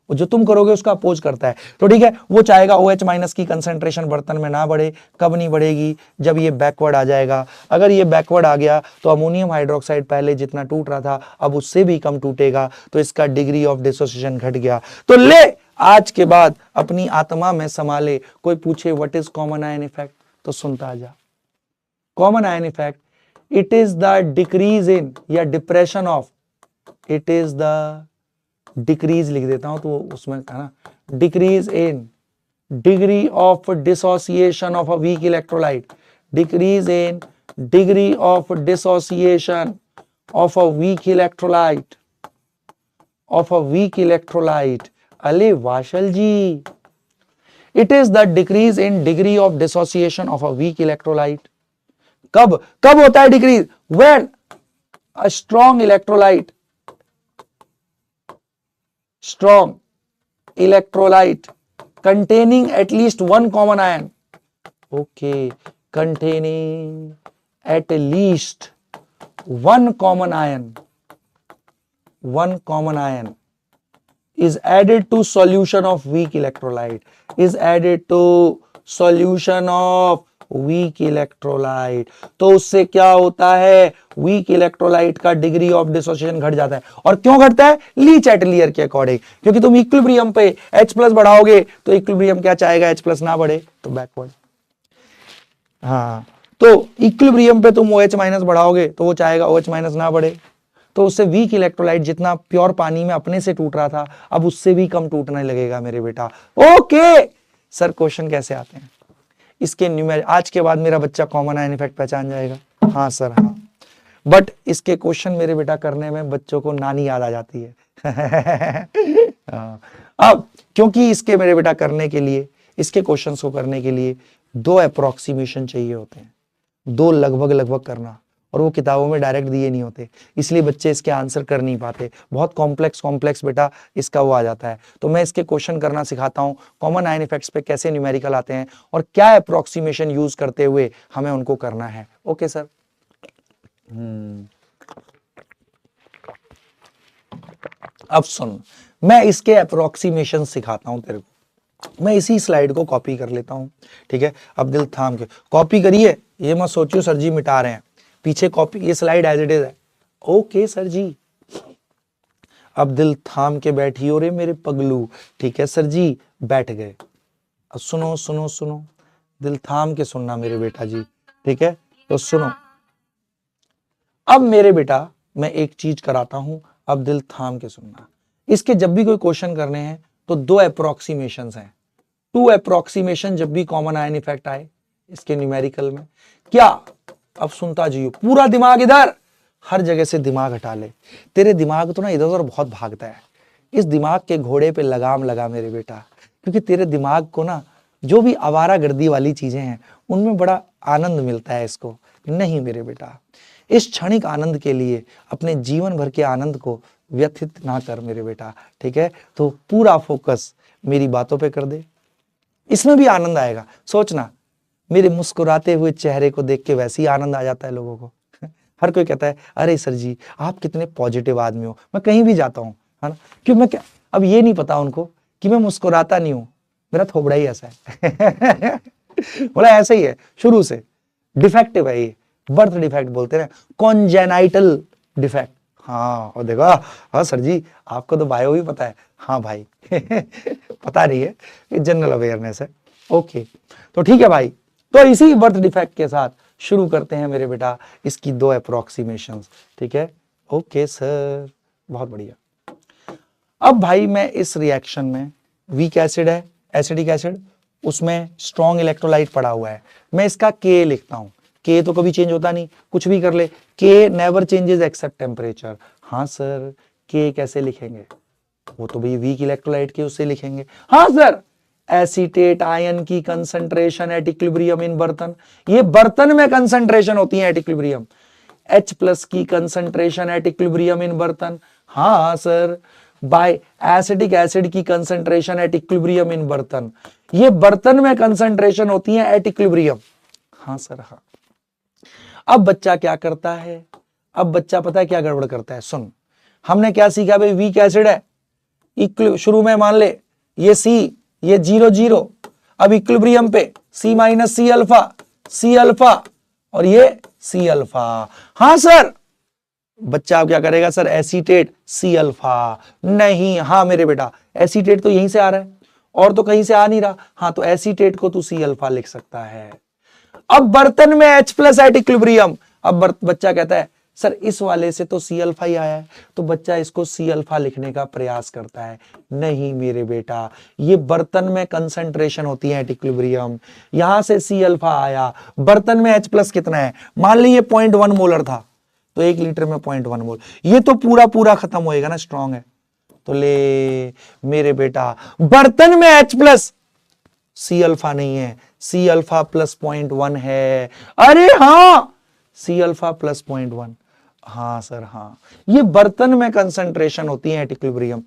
जो तुम करोगे उसका अपोज करता है। तो ठीक है, वो चाहेगा OH माइनस की कंसंट्रेशन बर्तन में ना बढ़े। कब नहीं बढ़ेगी? जब ये बैकवर्ड आ जाएगा। अगर ये बैकवर्ड आ गया तो अमोनियम हाइड्रोक्साइड पहले जितना टूट रहा था अब उससे भी कम टूटेगा, तो इसका डिग्री ऑफ डिसोसिएशन घट गया। तो ले, आज के बाद अपनी आत्मा में संभाले, कोई पूछे what is common ion effect तो सुनता जा। Common ion effect, it is the decrease in या depression of, it is the decrease लिख देता हूं तो उसमें है ना, decrease in degree of dissociation of a weak electrolyte, decrease in degree of dissociation of a weak electrolyte, of a weak electrolyte. अले वाशल जी, it is the decrease in degree of dissociation of a weak electrolyte. कब कब होता है decrease? When a strong electrolyte, strong electrolyte containing at least one common ion, okay, containing at least one common ion is added to solution of weak electrolyte, is added to solution of weak electrolyte. तो उससे क्या होता है? वीक इलेक्ट्रोलाइट का डिग्री ऑफ डिसोसिएशन घट जाता है। और क्यों घटता है? लीच एटलियर के अकॉर्डिंग, क्योंकि तुम इक्विलिब्रियम पे H प्लस बढ़ाओगे तो इक्विलिब्रियम क्या चाहेगा? H प्लस ना बढ़े, तो बैकवर्ड। हाँ, तो इक्विलिब्रियम पे तुम OH माइनस बढ़ाओगे तो वो चाहेगा OH माइनस ना बढ़े, तो उससे वीक इलेक्ट्रोलाइट जितना प्योर पानी में अपने से टूट रहा था अब उससे भी कम टूटने लगेगा मेरे बेटा। ओके सर, क्वेश्चन कैसे आते हैं इसके न्यूमेरिक? आज के बाद मेरा बच्चा कॉमन आयन इफेक्ट पहचान जाएगा। हाँ सर, हाँ, बट इसके क्वेश्चन मेरे बेटा करने में बच्चों को नानी याद आ जाती है। अब क्योंकि इसके मेरे बेटा करने के लिए, इसके क्वेश्चंस को करने के लिए 2 अप्रोक्सीमेशन चाहिए होते हैं, 2 लगभग करना, और वो किताबों में डायरेक्ट दिए नहीं होते, इसलिए बच्चे इसके आंसर कर नहीं पाते। बहुत कॉम्प्लेक्स बेटा इसका वो आ जाता है। तो मैं इसके क्वेश्चन करना सिखाता हूं, कॉमन आयन इफेक्ट्स पे कैसे न्यूमेरिकल आते हैं और क्या अप्रोक्सीमेशन यूज करते हुए हमें उनको करना है। Okay sir. अब सुन, मैं इसके अप्रोक्सीमेशन सिखाता हूं तेरे को। मैं इसी स्लाइड को कॉपी कर लेता हूं, ठीक है? अब दिल थाम के कॉपी करिए, ये मत सोचियो सर जी मिटा रहे हैं, पीछे कॉपी, ये स्लाइड एज इट इज है। ओके सर जी, अब दिल थाम के बैठियो रे मेरे पगलू, ठीक है सर जी, बैठ गए। अब सुनो सुनो सुनो, दिल थाम के सुनना मेरे बेटा जी, ठीक है? तो सुनो, अब मेरे बेटा मैं एक चीज कराता हूं, अब दिल थाम के सुनना। इसके जब भी कोई क्वेश्चन करने हैं तो 2 अप्रोक्सीमेशन हैं, 2 अप्रोक्सीमेशन जब भी कॉमन आयन इफेक्ट आए इसके न्यूमेरिकल में। क्या? अब सुनता जाइयो, पूरा दिमाग इधर, हर जगह से दिमाग हटा ले। तेरे दिमाग तो ना इधर उधर बहुत भागता है, इस दिमाग के घोड़े पे लगाम लगा मेरे बेटा, क्योंकि तेरे दिमाग को ना जो भी आवारागर्दी वाली चीजें हैं उनमें बड़ा आनंद मिलता है इसको। नहीं मेरे बेटा, इस क्षणिक आनंद के लिए अपने जीवन भर के आनंद को व्यथित ना कर मेरे बेटा, ठीक है? तो पूरा फोकस मेरी बातों पे कर दे, इसमें भी आनंद आएगा। सोचना, मेरे मुस्कुराते हुए चेहरे को देख के वैसे ही आनंद आ जाता है लोगों को। हर कोई कहता है अरे सर जी आप कितने पॉजिटिव आदमी हो। मैं कहीं भी जाता हूँ, है ना, क्यों मैं क्या, अब ये नहीं पता उनको कि मैं मुस्कुराता नहीं हूँ, मेरा थोबड़ा ही ऐसा है। बोला ऐसा ही है शुरू से, डिफेक्टिव है ये, बर्थ डिफेक्ट बोलते हैं, कॉन्जेनाइटल डिफेक्ट। हाँ, और देखो, हाँ सर जी आपको तो बायो भी पता है। हाँ भाई, पता नहीं है, ये जनरल अवेयरनेस है। ओके, तो ठीक है भाई, तो इसी बर्थ डिफेक्ट के साथ शुरू करते हैं मेरे बेटा इसकी 2 अप्रोक्सीमेशंस, ठीक है? ओके सर, बहुत बढ़िया। अब भाई मैं इस रिएक्शन में, वीक एसिड है, एसिडिक एसिड, उसमें स्ट्रॉन्ग इलेक्ट्रोलाइट पड़ा हुआ है, मैं इसका K लिखता हूं। K तो कभी चेंज होता नहीं, कुछ भी कर ले, K never changes except temperature. हाँ सर, K कैसे लिखेंगे? वो तो भाई वीक इलेक्ट्रोलाइट के उससे लिखेंगे। हाँ सर, एसीटेट आयन की कंसंट्रेशन एट इक्विलिब्रियम इन बर्तन, ये बर्तन में कंसंट्रेशन होती है एट इक्विलिब्रियम। H प्लस की कंसंट्रेशन एट इक्विलिब्रियम इन बर्तन? हाँ सर, बाय एसिटिक एसिड की कंसंट्रेशन एट इक्विलिब्रियम इन बर्तन। ये बर्तन में कंसंट्रेशन होती है एट इक्विलिब्रियम। हाँ सर हाँ। अब बच्चा क्या करता है, अब बच्चा पता है क्या गड़बड़ करता है? सुन, हमने क्या सीखा भाई, वीक एसिड है, शुरू में मान ले ये C, ये 0 0, अब इक्विलिब्रियम पे C माइनस C अल्फा और ये C अल्फा। हाँ सर, बच्चा अब क्या करेगा सर, एसीटेट C अल्फा। नहीं, हाँ मेरे बेटा, एसीटेट तो यहीं से आ रहा है और तो कहीं से आ नहीं रहा। हाँ, तो एसीटेट को तू C अल्फा लिख सकता है। अब बर्तन में H प्लस एट इक्विलिब्रियम। अब बच्चा कहता है सर इस वाले से तो C अल्फा ही आया है, तो बच्चा इसको C अल्फा लिखने का प्रयास करता है। नहीं मेरे बेटा, ये बर्तन में कंसंट्रेशन होती है एट इक्विलिब्रियम, यहां से C अल्फा आया। बर्तन में H प्लस कितना है, मान लीजिए 0.1 मोलर था, तो 1 लीटर में 0.1 मोल, ये तो पूरा पूरा खत्म होएगा ना, स्ट्रॉन्ग है। तो ले मेरे बेटा, बर्तन में H प्लस C अल्फा नहीं है, C अल्फा प्लस 0.1 है। अरे हाँ, C अल्फा प्लस 0.1। हाँ सर हाँ, ये बर्तन में कंसंट्रेशन होती है एट इक्विलिब्रियम।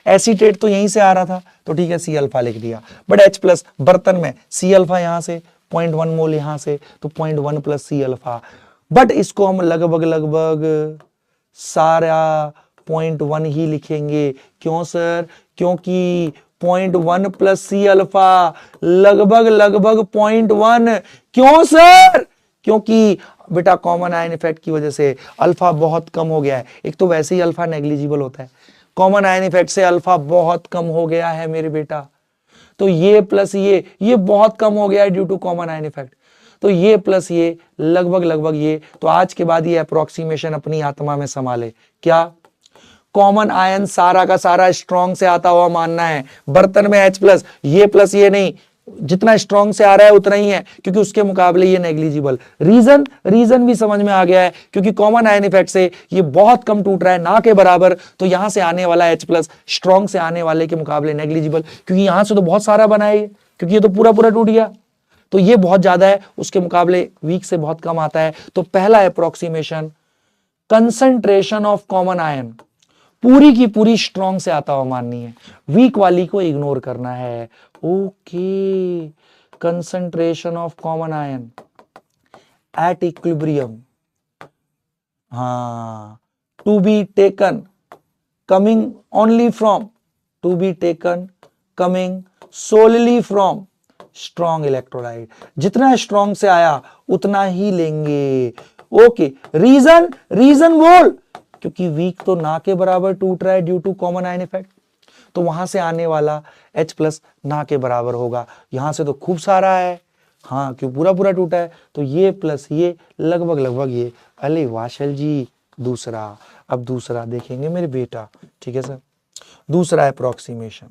एसीटेट तो यहीं से आ रहा था, तो ठीक है C अल्फा लिख दिया, बट H प्लस बर्तन में C अल्फा यहां से 0.1 मोल यहां से, तो 0.1 प्लस C अल्फा। बट इसको हम लगभग सारा 0.1 ही लिखेंगे। क्यों सर? क्योंकि 0.1 प्लस C अल्फा लगभग 0.1। क्यों सर? क्योंकि बेटा कॉमन आयन इफेक्ट की वजह से अल्फा बहुत कम हो गया है। एक तो वैसे ही अल्फा नेग्लिजिबल होता है, कॉमन आयन इफेक्ट से अल्फा बहुत कम हो गया है मेरे बेटा। तो ये प्लस ये बहुत कम हो गया है due to common ion effect. तो ये प्लस ये लगभग ये, तो आज के बाद ये अप्रोक्सीमेशन अपनी आत्मा में संभाले। क्या कॉमन आयन सारा का सारा स्ट्रॉन्ग से आता हुआ मानना है, बर्तन में H प्लस ये नहीं, जितना स्ट्रॉन्ग से आ रहा है उतना ही है, क्योंकि उसके मुकाबले ये नेग्लिजिबल। रीजन भी समझ में आ गया है, क्योंकि कॉमन आयन इफेक्ट से ये बहुत कम टूट रहा है, ना के बराबर। तो यहां से आने वाला H प्लस स्ट्रॉन्ग से आने वाले के मुकाबले नेग्लिजिबल, क्योंकि यहां से तो बहुत सारा बना है, क्योंकि ये तो पूरा टूट गया, तो ये बहुत ज्यादा है, उसके मुकाबले वीक से बहुत कम आता है। तो पहला approximation, concentration of common ion पूरी की पूरी स्ट्रॉन्ग से आता हुआ माननी है, वीक वाली को इग्नोर करना है। Okay, concentration of common ion at equilibrium, हाँ, to be taken coming only from, to be taken coming solely from strong electrolyte. जितना स्ट्रॉन्ग से आया उतना ही लेंगे। ओके, रीजन बोल, क्योंकि वीक तो ना के बराबर टूट रहा है due to common ion effect, तो वहां से आने वाला H प्लस ना के बराबर होगा। यहां से तो खूब सारा है, हाँ, क्यों पूरा टूटा है, तो ये प्लस ये लगभग ये। अरे वाशल जी, दूसरा, अब दूसरा देखेंगे मेरे बेटा, ठीक है सर, दूसरा अप्रोक्सीमेशन।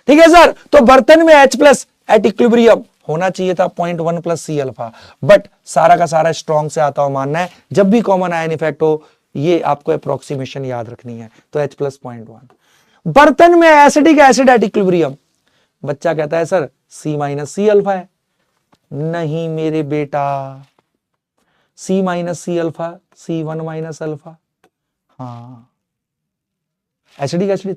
ठीक है सर, तो बर्तन में H प्लस एट इक्विलिब्रियम होना चाहिए था 0.1 प्लस C अल्फा, बट सारा का सारा स्ट्रॉन्ग से आता हुआ मानना है। जब भी कॉमन आयन इफेक्ट हो, ये आपको अप्रोक्सीमेशन याद रखनी है, तो H प्लस 0.1। बर्तन में एसिडिक एसिड एट इक्विलिब्रियम, बच्चा कहता है sir C minus C alpha है। नहीं मेरे बेटा, C minus C alpha C1 minus alpha, हाँ, acidic acid,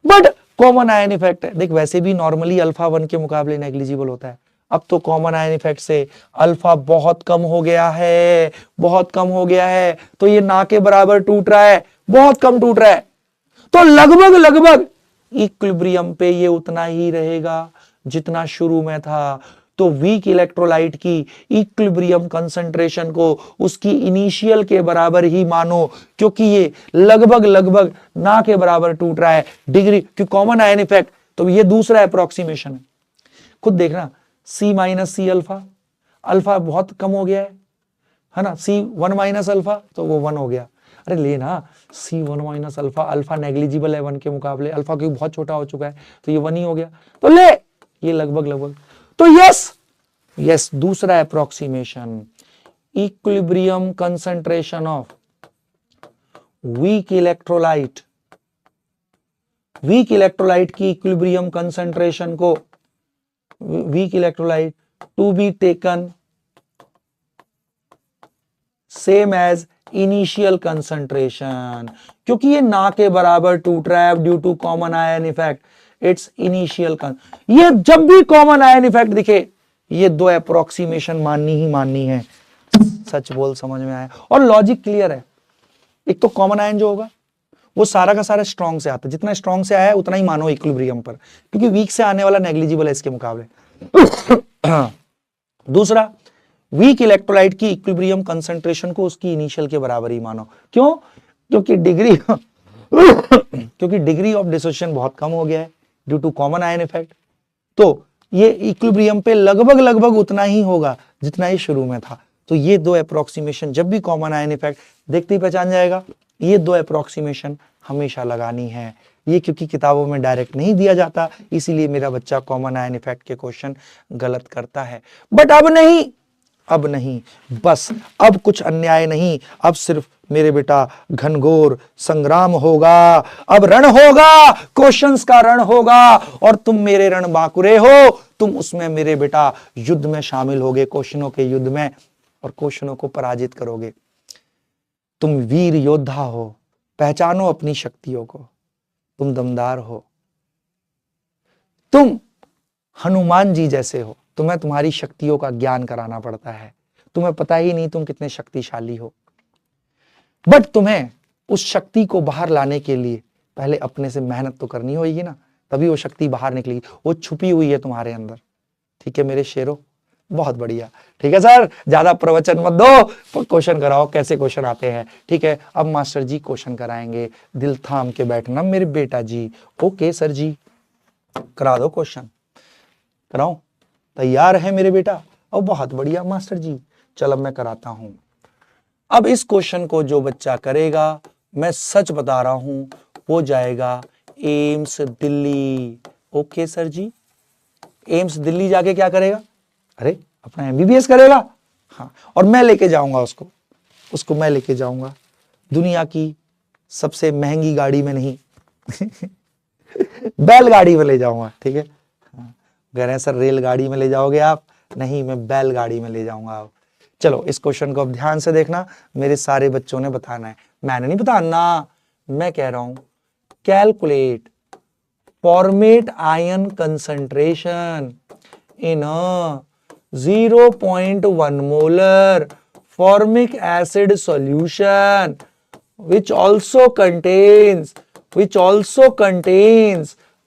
but common ion effect है। देख, वैसे भी नॉर्मली अल्फा 1 के मुकाबले नेग्लिजिबल होता है, अब तो कॉमन आयन इफेक्ट से अल्फा बहुत कम हो गया है, बहुत कम हो गया है, तो ये ना के बराबर टूट रहा है, बहुत कम टूट रहा है, तो लगभग इक्विलिब्रियम पे ये उतना ही रहेगा जितना शुरू में था। तो वीक इलेक्ट्रोलाइट की इक्विलिब्रियम कंसंट्रेशन को उसकी इनिशियल के बराबर ही मानो, क्योंकि ये लगभग ना के बराबर टूट रहा है डिग्री, क्योंकि कॉमन आयन इफेक्ट। तो ये दूसरा अप्रोक्सीमेशन है, खुद देखना, C minus C alpha, alpha बहुत कम हो गया है ना, C1 माइनस अल्फा, तो वो 1 हो गया। अरे ले ना, C1 minus alpha, alpha negligible है 1 के मुकाबले, अल्फा क्योंकि बहुत छोटा हो चुका है, तो ये 1 ही हो गया, तो ले ये लगभग। तो यस, दूसरा approximation, equilibrium concentration of weak electrolyte, weak electrolyte की इक्विलिब्रियम कंसंट्रेशन को, weak electrolyte to be taken same as initial concentration, क्योंकि ये ना के बराबर टूट रहा है due to common ion effect, it's initial. ये जब भी कॉमन आयन इफेक्ट दिखे ये दो अप्रोक्सीमेशन माननी ही माननी है। सच बोल, समझ में आया? और लॉजिक क्लियर है। एक तो कॉमन आयन जो होगा वो सारा का सारा स्ट्रॉन्ग से आता है, जितना स्ट्रॉन्ग से आया है उतना ही मानो इक्विलिब्रियम पर, क्योंकि वीक से आने वाला नेग्लिजिबल है इसके मुकाबले। दूसरा, वीक इलेक्ट्रोलाइट की इक्विलिब्रियम कंसंट्रेशन को उसकी इनिशियल के बराबर ही मानो। क्यों? क्योंकि डिग्री ऑफ डिसोसिएशन बहुत कम हो गया है due to common ion effect, तो ये इक्विलिब्रियम पे लगभग उतना ही होगा जितना ये शुरू में था। तो ये दो अप्रोक्सीमेशन जब भी कॉमन आयन इफेक्ट देखते ही पहचान जाएगा, ये दो अप्रोक्सीमेशन हमेशा लगानी है। ये क्योंकि किताबों में डायरेक्ट नहीं दिया जाता, इसीलिए मेरा बच्चा कॉमन आयन इफेक्ट के क्वेश्चन गलत करता है। बट अब नहीं, बस अब कुछ अन्याय नहीं, अब सिर्फ मेरे बेटा घनघोर संग्राम होगा, अब रण होगा, क्वेश्चंस का रण होगा, और तुम मेरे रण बांकुरे हो, तुम उसमें मेरे बेटा युद्ध में शामिल होगे, क्वेश्चनों के युद्ध में, और क्वेश्चनों को पराजित करोगे। तुम वीर योद्धा हो, पहचानो अपनी शक्तियों को, तुम दमदार हो, तुम हनुमान जी जैसे हो, तुम्हें तुम्हारी शक्तियों का ज्ञान कराना पड़ता है, तुम्हें पता ही नहीं तुम कितने शक्तिशाली हो। बट तुम्हें उस शक्ति को बाहर लाने के लिए पहले अपने से मेहनत तो करनी होगी ना, तभी वो शक्ति बाहर निकलेगी, वो छुपी हुई है तुम्हारे अंदर। ठीक है मेरे शेरों, बहुत बढ़िया। ठीक है सर, ज्यादा प्रवचन मत दो, क्वेश्चन कराओ, कैसे क्वेश्चन आते हैं। ठीक है, अब मास्टर जी क्वेश्चन कराएंगे, दिल थाम के बैठना मेरे बेटा जी। ओके सर जी, करा दो क्वेश्चन, कराओ, तैयार है मेरे बेटा? और बहुत बढ़िया मास्टर जी, चल अब मैं कराता हूं। अब इस क्वेश्चन को जो बच्चा करेगा, मैं सच बता रहा हूं, वो जाएगा एम्स दिल्ली। ओके सर जी, एम्स दिल्ली जाके क्या करेगा? अरे अपना एमबीबीएस करेगा। हाँ, और मैं लेके जाऊंगा उसको मैं लेके जाऊंगा दुनिया की सबसे महंगी गाड़ी में नहीं बैलगाड़ी में ले जाऊंगा। ठीक है, कह रहे हैं सर रेलगाड़ी में ले जाओगे आप? नहीं, मैं बैलगाड़ी में ले जाऊंगा आप। चलो इस क्वेश्चन को अब ध्यान से देखना, मेरे सारे बच्चों ने बताना है, मैंने नहीं बताना, मैं कह रहा हूं calculate format ion concentration in 0.1 molar formic acid solution which also contains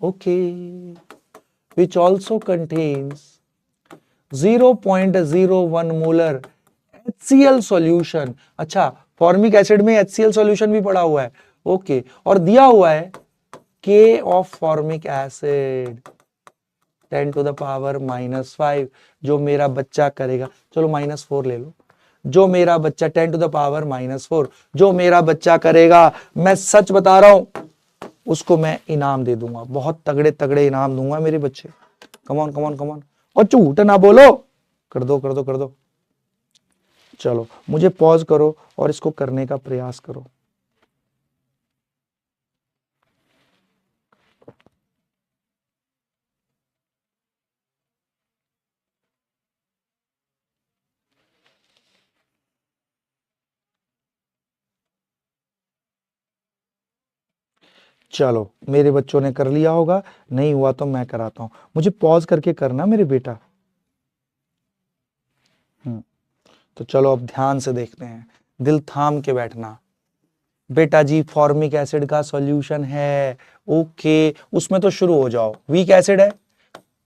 okay, which also contains 0.01 molar HCl solution। अच्छा, फॉर्मिक एसिड में HCl सॉल्यूशन भी पड़ा हुआ है। ओके, और दिया हुआ है K of formic acid 10 to the power -5, जो मेरा बच्चा करेगा, चलो -4 ले लो, जो मेरा बच्चा 10 to the power -4 जो मेरा बच्चा करेगा, मैं सच बता रहा हूं, उसको मैं इनाम दे दूंगा, बहुत तगड़े तगड़े इनाम दूंगा मेरे बच्चे। कमॉन कमॉन कमॉन, और झूठ ना बोलो, कर दो। चलो मुझे पॉज करो और इसको करने का प्रयास करो। चलो मेरे बच्चों ने कर लिया होगा, नहीं हुआ तो मैं कराता हूं, मुझे पॉज करके करना मेरे बेटा। तो चलो अब ध्यान से देखते हैं, दिल थाम के बैठना। बेटा जी फॉर्मिक एसिड का सॉल्यूशन है, ओके, उसमें तो शुरू हो जाओ। वीक एसिड है,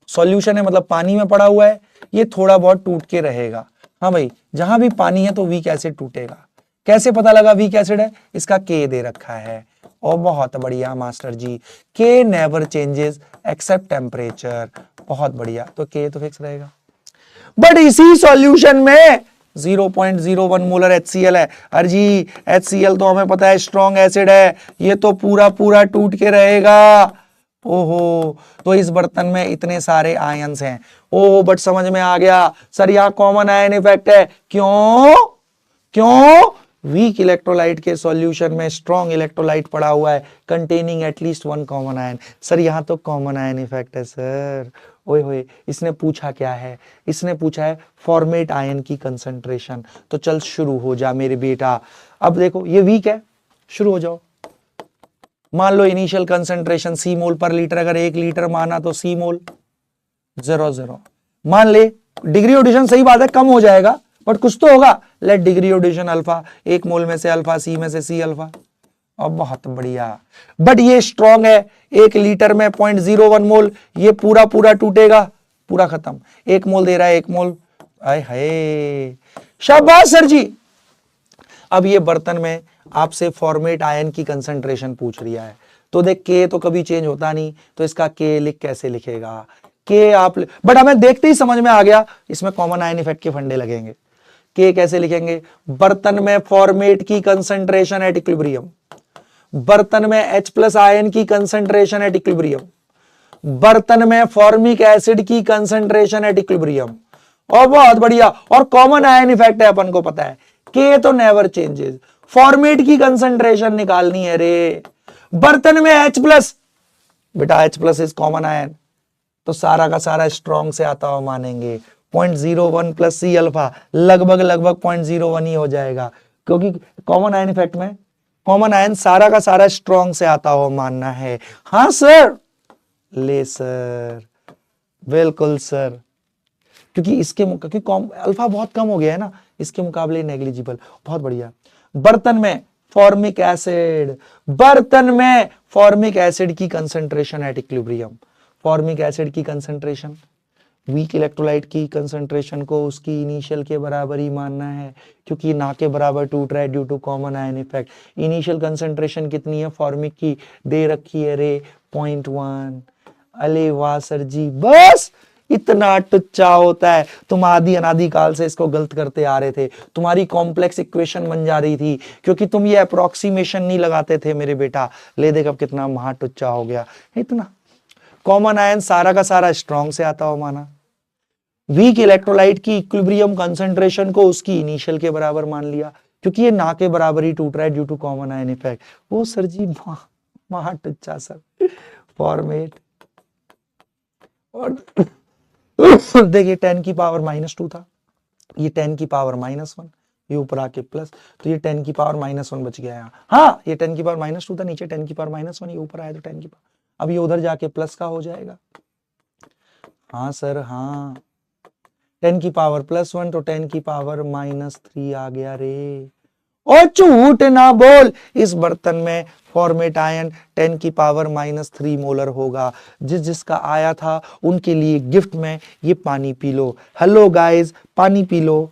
सॉल्यूशन है, मतलब पानी में पड़ा हुआ है, ये थोड़ा बहुत टूट के रहेगा। हाँ भाई, जहां भी पानी है तो वीक एसिड टूटेगा। कैसे पता लगा वीक एसिड है? इसका के दे रखा है। और बहुत बढ़िया मास्टर जी, के नेवर चेंजेस एक्सेप्ट टेम्परेचर, बहुत बढ़िया, तो के तो फिक्स रहेगा। बट इसी सॉल्यूशन में 0.01 मोलर HCl है। अरे जी HCl तो हमें पता है स्ट्रॉन्ग एसिड है, ये तो पूरा पूरा टूट के रहेगा। ओहो, तो इस बर्तन में इतने सारे आयंस हैं। ओहो, बट समझ में आ गया सर, यहां कॉमन आयन इफेक्ट है। क्यों? वीक इलेक्ट्रोलाइट के सॉल्यूशन में स्ट्रॉन्ग इलेक्ट्रोलाइट पड़ा हुआ है containing at least 1 common ion. Sir यहां तो कॉमन आयन इफेक्ट है सर। ओए होए, इसने पूछा क्या है? इसने पूछा है फॉर्मेट आयन की कंसंट्रेशन। तो चल शुरू हो जा मेरे बेटा। अब देखो ये वीक है, शुरू हो जाओ। मान लो इनिशियल कंसंट्रेशन सी मोल पर लीटर, अगर 1 लीटर माना तो सी मोल 0.0। मान ले डिग्री ऑफ एडिशन, सही बात है कम हो जाएगा बट कुछ तो होगा। Let degree of addition alpha, 1 mole में से अल्फा, सी में से सी अल्फा। अब बहुत बढ़िया, बट ये स्ट्रॉन्ग है, 1 लीटर में 0.01 मोल, ये पूरा पूरा टूटेगा, पूरा खत्म। 1 मोल दे रहा है, 1 मोल, आए हाय, शाबाश सर जी। अब ये बर्तन में आपसे फॉर्मेट आयन की कंसंट्रेशन पूछ रिया है, तो देख के तो कभी चेंज होता नहीं, तो इसका के लिख कैसे लिखेगा? के आप, बट हमें देखते ही समझ में आ गया इसमें कॉमन आयन इफेक्ट के फंडे लगेंगे। के कैसे लिखेंगे? बर्तन में फॉर्मेट की कंसंट्रेशन एट इक्विलिब्रियम, बर्तन में H प्लस आयन की कंसंट्रेशन एट इक्विलिब्रियम, बर्तन में फॉर्मिक एसिड की कंसंट्रेशन एट इक्विलिब्रियम। और बहुत बढ़िया, और कॉमन आयन इफेक्ट है अपन को पता है, के तो नेवर चेंजेस। फॉर्मेट की कंसंट्रेशन निकालनी है रे, बर्तन में H प्लस, बेटा H plus is common ion, तो सारा का सारा स्ट्रॉन्ग से आता हुआ मानेंगे। 0.01 प्लस सी अल्फा लगभग 0.01 ही हो जाएगा, क्योंकि कॉमन आयन इफेक्ट में कॉमन आयन सारा का सारा स्ट्रॉन्ग से आता हुआ मानना है। हाँ सर, ले सर, बिल्कुल सर, क्योंकि इसके क्योंकि अल्फा बहुत कम हो गया है ना, इसके मुकाबले नेग्लिजिबल। बहुत बढ़िया। बर्तन में फॉर्मिक एसिड, बर्तन में फॉर्मिक एसिड की concentration at equilibrium, formic acid की कंसंट्रेशन, वीक इलेक्ट्रोलाइट की कंसंट्रेशन को उसकी इनिशियल के बराबर ही मानना है, क्योंकि ना के बराबर टूट रहा है due to common ion effect. Initial concentration कितनी है फॉर्मिक की? दे रखी है रे 0.1। अले वाह सर जी, बस इतना टुच्चा होता है। तुम आदि अनादि काल से इसको गलत करते आ रहे थे, तुम्हारी कॉम्प्लेक्स इक्वेशन बन जा रही थी, क्योंकि तुम ये अप्रोक्सीमेशन नहीं लगाते थे मेरे बेटा। ले देख अब कितना महा टुच्चा हो गया। इतना कॉमन आयन सारा का सारा स्ट्रॉन्ग से आता हो माना, वीक इलेक्ट्रोलाइट की इक्विलिब्रियम कंसंट्रेशन को उसकी इनिशियल के बराबर मान लिया, क्योंकि ये ना के बराबर ही टूट रहा है due to common ion effect. वो सर जी महा टुच्चा सर फॉर्मेट। और देखिए 10 की पावर -2 था, ये 10 की पावर -1, ये ऊपर आके प्लस, तो ये 10 की पावर -1 बच गया यहाँ। हाँ, ये 10 की पावर -2 था, नीचे 10 की पावर -1, ये ऊपर आया तो 10 की पावर, अब ये उधर जाके प्लस का हो जाएगा। हाँ सर, हाँ, 10 की पावर +1 तो 10 की पावर -3 आ गया रे। और झूठ ना बोल, इस बर्तन में फॉर्मेट आयन 10 की पावर -3 मोलर होगा। जिसका आया था उनके लिए गिफ्ट में ये पानी पी लो। हेलो गाइस, पानी पी लो।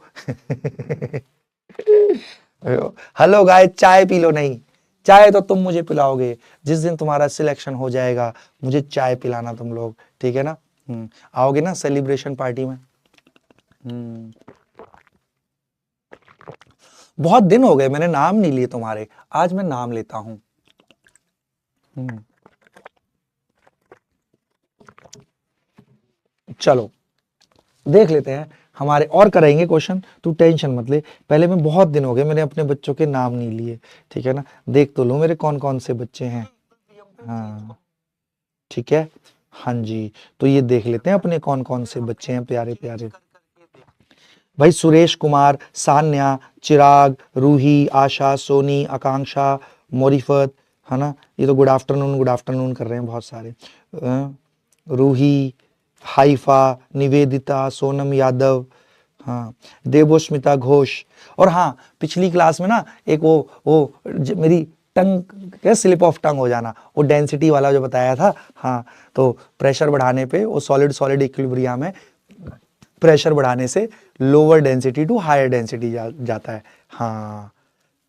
हेलो गाइस, चाय पी लो। नहीं, चाय तो तुम मुझे पिलाओगे जिस दिन तुम्हारा सिलेक्शन हो जाएगा, मुझे चाय पिलाना तुम लोग, ठीक है ना? आओगे ना सेलिब्रेशन पार्टी में? बहुत दिन हो गए मैंने नाम नहीं लिए तुम्हारे, आज मैं नाम लेता हूं। चलो देख लेते हैं हमारे, और करेंगे क्वेश्चन, तू टेंशन मत ले। पहले मैं बहुत दिन हो गए मैंने अपने बच्चों के नाम नहीं लिए, ठीक है ना? देख तो लो मेरे कौन कौन से बच्चे हैं। हाँ ठीक है, हाँ जी, तो ये देख लेते हैं अपने कौन कौन से बच्चे हैं प्यारे प्यारे। भाई सुरेश कुमार, सान्या, चिराग, रूही, आशा, सोनी, आकांक्षा, मोरिफत, है ना? ये तो गुड आफ्टरनून कर रहे हैं बहुत सारे। रूही, हाइफा, निवेदिता, सोनम यादव, हाँ, देवोस्मिता घोष। और हाँ, पिछली क्लास में ना एक वो मेरी टंग क्या स्लिप ऑफ टंग हो जाना, वो डेंसिटी वाला जो बताया था। हाँ, तो प्रेशर बढ़ाने पे वो सॉलिड सॉलिड इक्विलिब्रियम में प्रेशर बढ़ाने से lower density to higher density जाता है। हाँ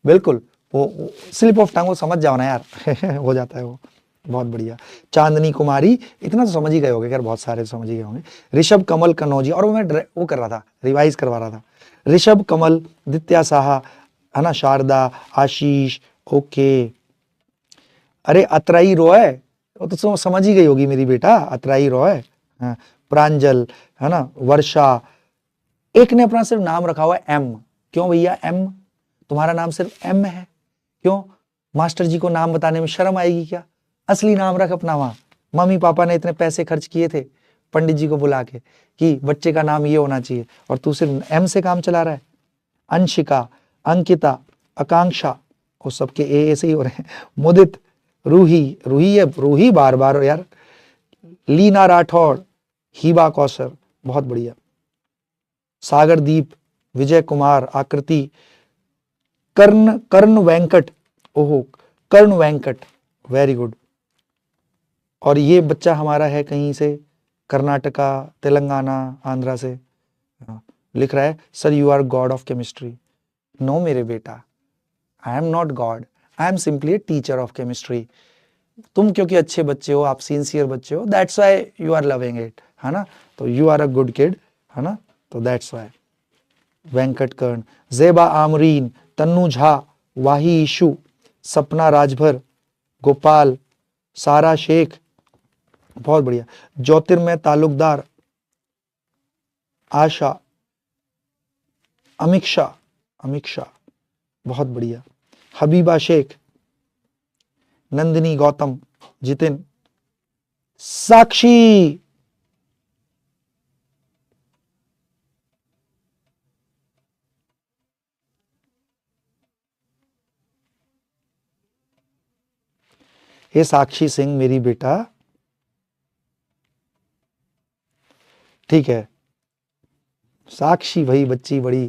बिल्कुल, वो स्लिप ऑफ टंग, वो समझ जाओ ना यार। हो जाता है वो, बहुत बढ़िया। चांदनी कुमारी, इतना तो समझ ही गए होंगे, खैर बहुत सारे समझ ही गए होंगे। ऋषभ कमल कनौजी, और वो मैं वो कर रहा था, रिवाइज करवा रहा था। ऋषभ कमल, दित्या साहा, है ना? शारदा, आशीष, ओके। अरे अतराई रॉय, वो तो समझ ही गई होगी मेरी बेटा, अतराई रॉय। हाँ, प्रांजल, है ना? वर्षा। एक ने अपना सिर्फ नाम रखा हुआ है एम। क्यों भैया एम? तुम्हारा नाम सिर्फ एम है, क्यों? मास्टर जी को नाम बताने में शर्म आएगी क्या? असली नाम रख अपना, वहां मम्मी पापा ने इतने पैसे खर्च किए थे, पंडित जी को बुला के कि बच्चे का नाम ये होना चाहिए, और तू सिर्फ एम से काम चला रहा है। अंशिका, अंकिता, आकांक्षा, वो सबके ए ऐसे ही हो रहे हैं। मुदित, रूही, रूही है, रूही बार बार यार, लीना राठौड़, हीबा कौशर, बहुत बढ़िया। सागरदीप, विजय कुमार, आकृति, कर्ण वेंकट, ओहो कर्ण वेंकट, वेरी गुड। और ये बच्चा हमारा है कहीं से, कर्नाटका, तेलंगाना, आंध्रा से। लिख रहा है sir you are god of chemistry. No मेरे बेटा, I am not god, I am simply a teacher of chemistry. तुम क्योंकि अच्छे बच्चे हो, आप सिंसियर बच्चे हो, that's why you are loving it, है ना। तो you are a good kid, है ना, तो दैट्स व्हाई। वेंकट कर्ण, जेबा आमरीन, तन्नू झा, वाही ईशु, सपना राजभर, गोपाल, सारा शेख, बहुत बढ़िया। ज्योतिर्मय तालुकदार, आशा, अमीक्षा, बहुत बढ़िया। हबीबा शेख, नंदिनी गौतम, जितिन, साक्षी, हे साक्षी सिंह मेरी बेटा, ठीक है। साक्षी भाई बच्ची बड़ी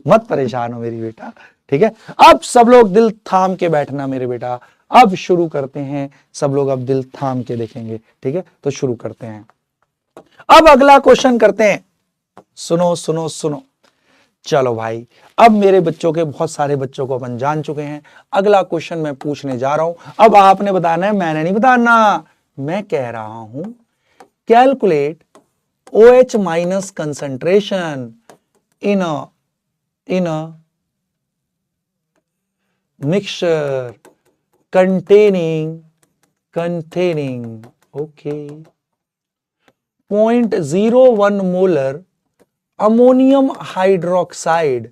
मत परेशान हो मेरी बेटा, ठीक है। अब सब लोग दिल थाम के बैठना मेरे बेटा, अब शुरू करते हैं। सब लोग अब दिल थाम के देखेंगे, ठीक है, तो शुरू करते हैं। अब अगला क्वेश्चन करते हैं। सुनो सुनो सुनो, चलो भाई, अब मेरे बच्चों के बहुत सारे बच्चों को अपन जान चुके हैं। अगला क्वेश्चन मैं पूछने जा रहा हूं। अब आपने बताना है, मैंने नहीं बताना। मैं कह रहा हूं calculate OH minus concentration in a mixture containing okay 0.01 molar ammonium hydroxide,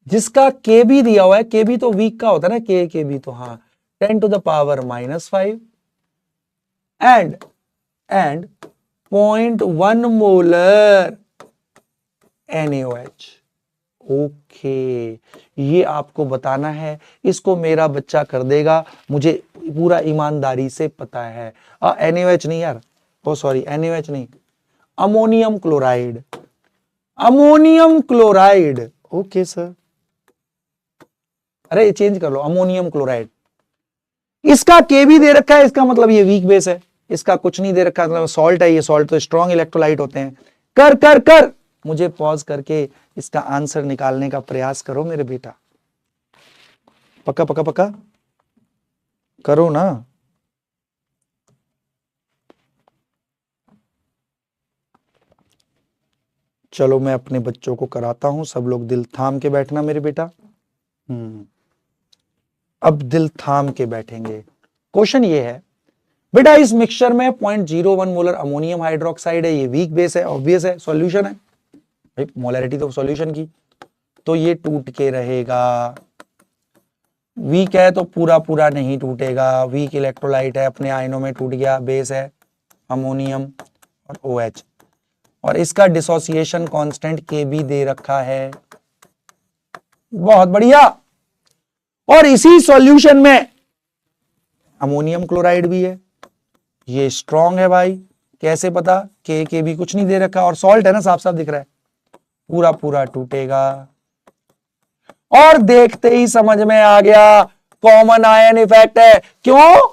जिसका Kb दिया हुआ है। Kb तो वीक का होता है ना, Kb तो हाँ 10 to the power -5 and 0.1 molar NaOH। Okay, ये आपको बताना है। इसको मेरा बच्चा कर देगा, मुझे पूरा ईमानदारी से पता है। NaOH नहीं यार, ओ सॉरी NaOH नहीं, ammonium chloride, ammonium chloride. Okay sir, अरे चेंज कर लो, अमोनियम क्लोराइड। इसका Kb दे रखा है, इसका मतलब ये वीक बेस है। इसका कुछ नहीं दे रखा, मतलब सॉल्ट है। ये सॉल्ट तो स्ट्रॉन्ग इलेक्ट्रोलाइट होते हैं। कर कर कर, मुझे पॉज करके इसका आंसर निकालने का प्रयास करो मेरे बेटा। पक्का पक्का पक्का करो ना। चलो मैं अपने बच्चों को कराता हूं, सब लोग दिल थाम के बैठना मेरे बेटा। अब दिल थाम के बैठेंगे। क्वेश्चन ये है बेटा, इस मिक्सचर में 0.01 मोलर अमोनियम हाइड्रोक्साइड है। ये वीक बेस है, ऑब्वियस है, सॉल्यूशन है भाई, मोलैरिटी तो सॉल्यूशन की, तो ये टूट के रहेगा। वीक है तो पूरा पूरा नहीं टूटेगा, वीक इलेक्ट्रोलाइट है, अपने आयनों में टूट गया। बेस है अमोनियम और OH, और इसका डिसोसिएशन कांस्टेंट Kb दे रखा है। बहुत बढ़िया। और इसी सॉल्यूशन में अमोनियम क्लोराइड भी है। ये स्ट्रॉन्ग है भाई, कैसे पता? Kb कुछ नहीं दे रखा, और सॉल्ट है ना, साफ साफ दिख रहा है। पूरा पूरा टूटेगा, और देखते ही समझ में आ गया कॉमन आयन इफेक्ट है। क्यों?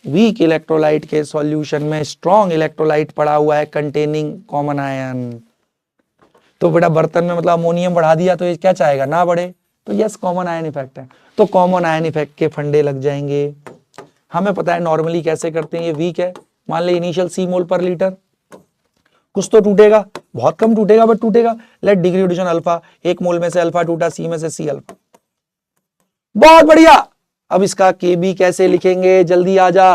वीक इलेक्ट्रोलाइट के सॉल्यूशन में स्ट्रॉन्ग इलेक्ट्रोलाइट पड़ा हुआ है कंटेनिंग कॉमन आयन। तो बेटा बर्तन में मतलब अमोनियम बढ़ा दिया तो ये क्या चाहेगा? ना बढ़े। तो यस, कॉमन आयन इफेक्ट है। तो कॉमन आयन इफेक्ट के फंडे लग जाएंगे। हमें पता है नॉर्मली कैसे करते हैं। ये वीक है, मान ले इनिशियल C मोल पर लीटर, कुछ तो टूटेगा, बहुत कम टूटेगा बट टूटेगा। Let degree of division alpha, 1 mole में से अल्फा टूटा, C में से C अल्फा। बहुत बढ़िया। अब इसका Kb कैसे लिखेंगे? जल्दी आ जा।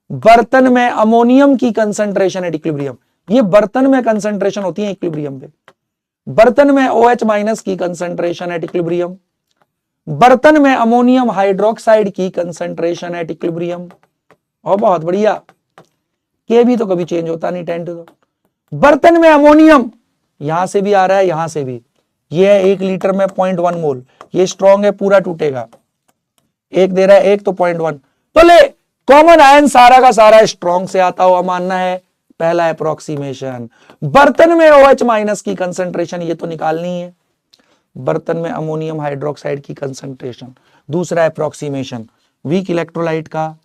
बर्तन में अमोनियम की कंसंट्रेशन एट इक्विलिब्रियम, ये बर्तन में कंसंट्रेशन होती है इक्विलिब्रियम पे। बर्तन में OH माइनस की कंसंट्रेशन एट इक्विलिब्रियम, बर्तन में अमोनियम हाइड्रोक्साइड की कंसंट्रेशन एट इक्विलिब्रियम। और बहुत बढ़िया, के भी तो कभी चेंज होता नहीं 10 टू द। बर्तन में अमोनियम यहां से भी आ रहा है, यहां से भी, ये है 1 लीटर में 0.1 मोल, ये स्ट्रॉन्ग है, पूरा टूटेगा, एक दे रहा है 1 तो 0.1, तो ले कॉमन आयन सारा का सारा स्ट्रॉन्ग से आता हुआ मानना है, पहला अप्रोक्सीमेशन। बर्तन में OH माइनस की कंसंट्रेशन ये तो निकालनी है, बर्तन में अमोनियम हाइड्रोक्साइड की कंसंट्रेशन। दूसरा अप्रोक्सीमेशन, वीक इलेक्ट्रोलाइट का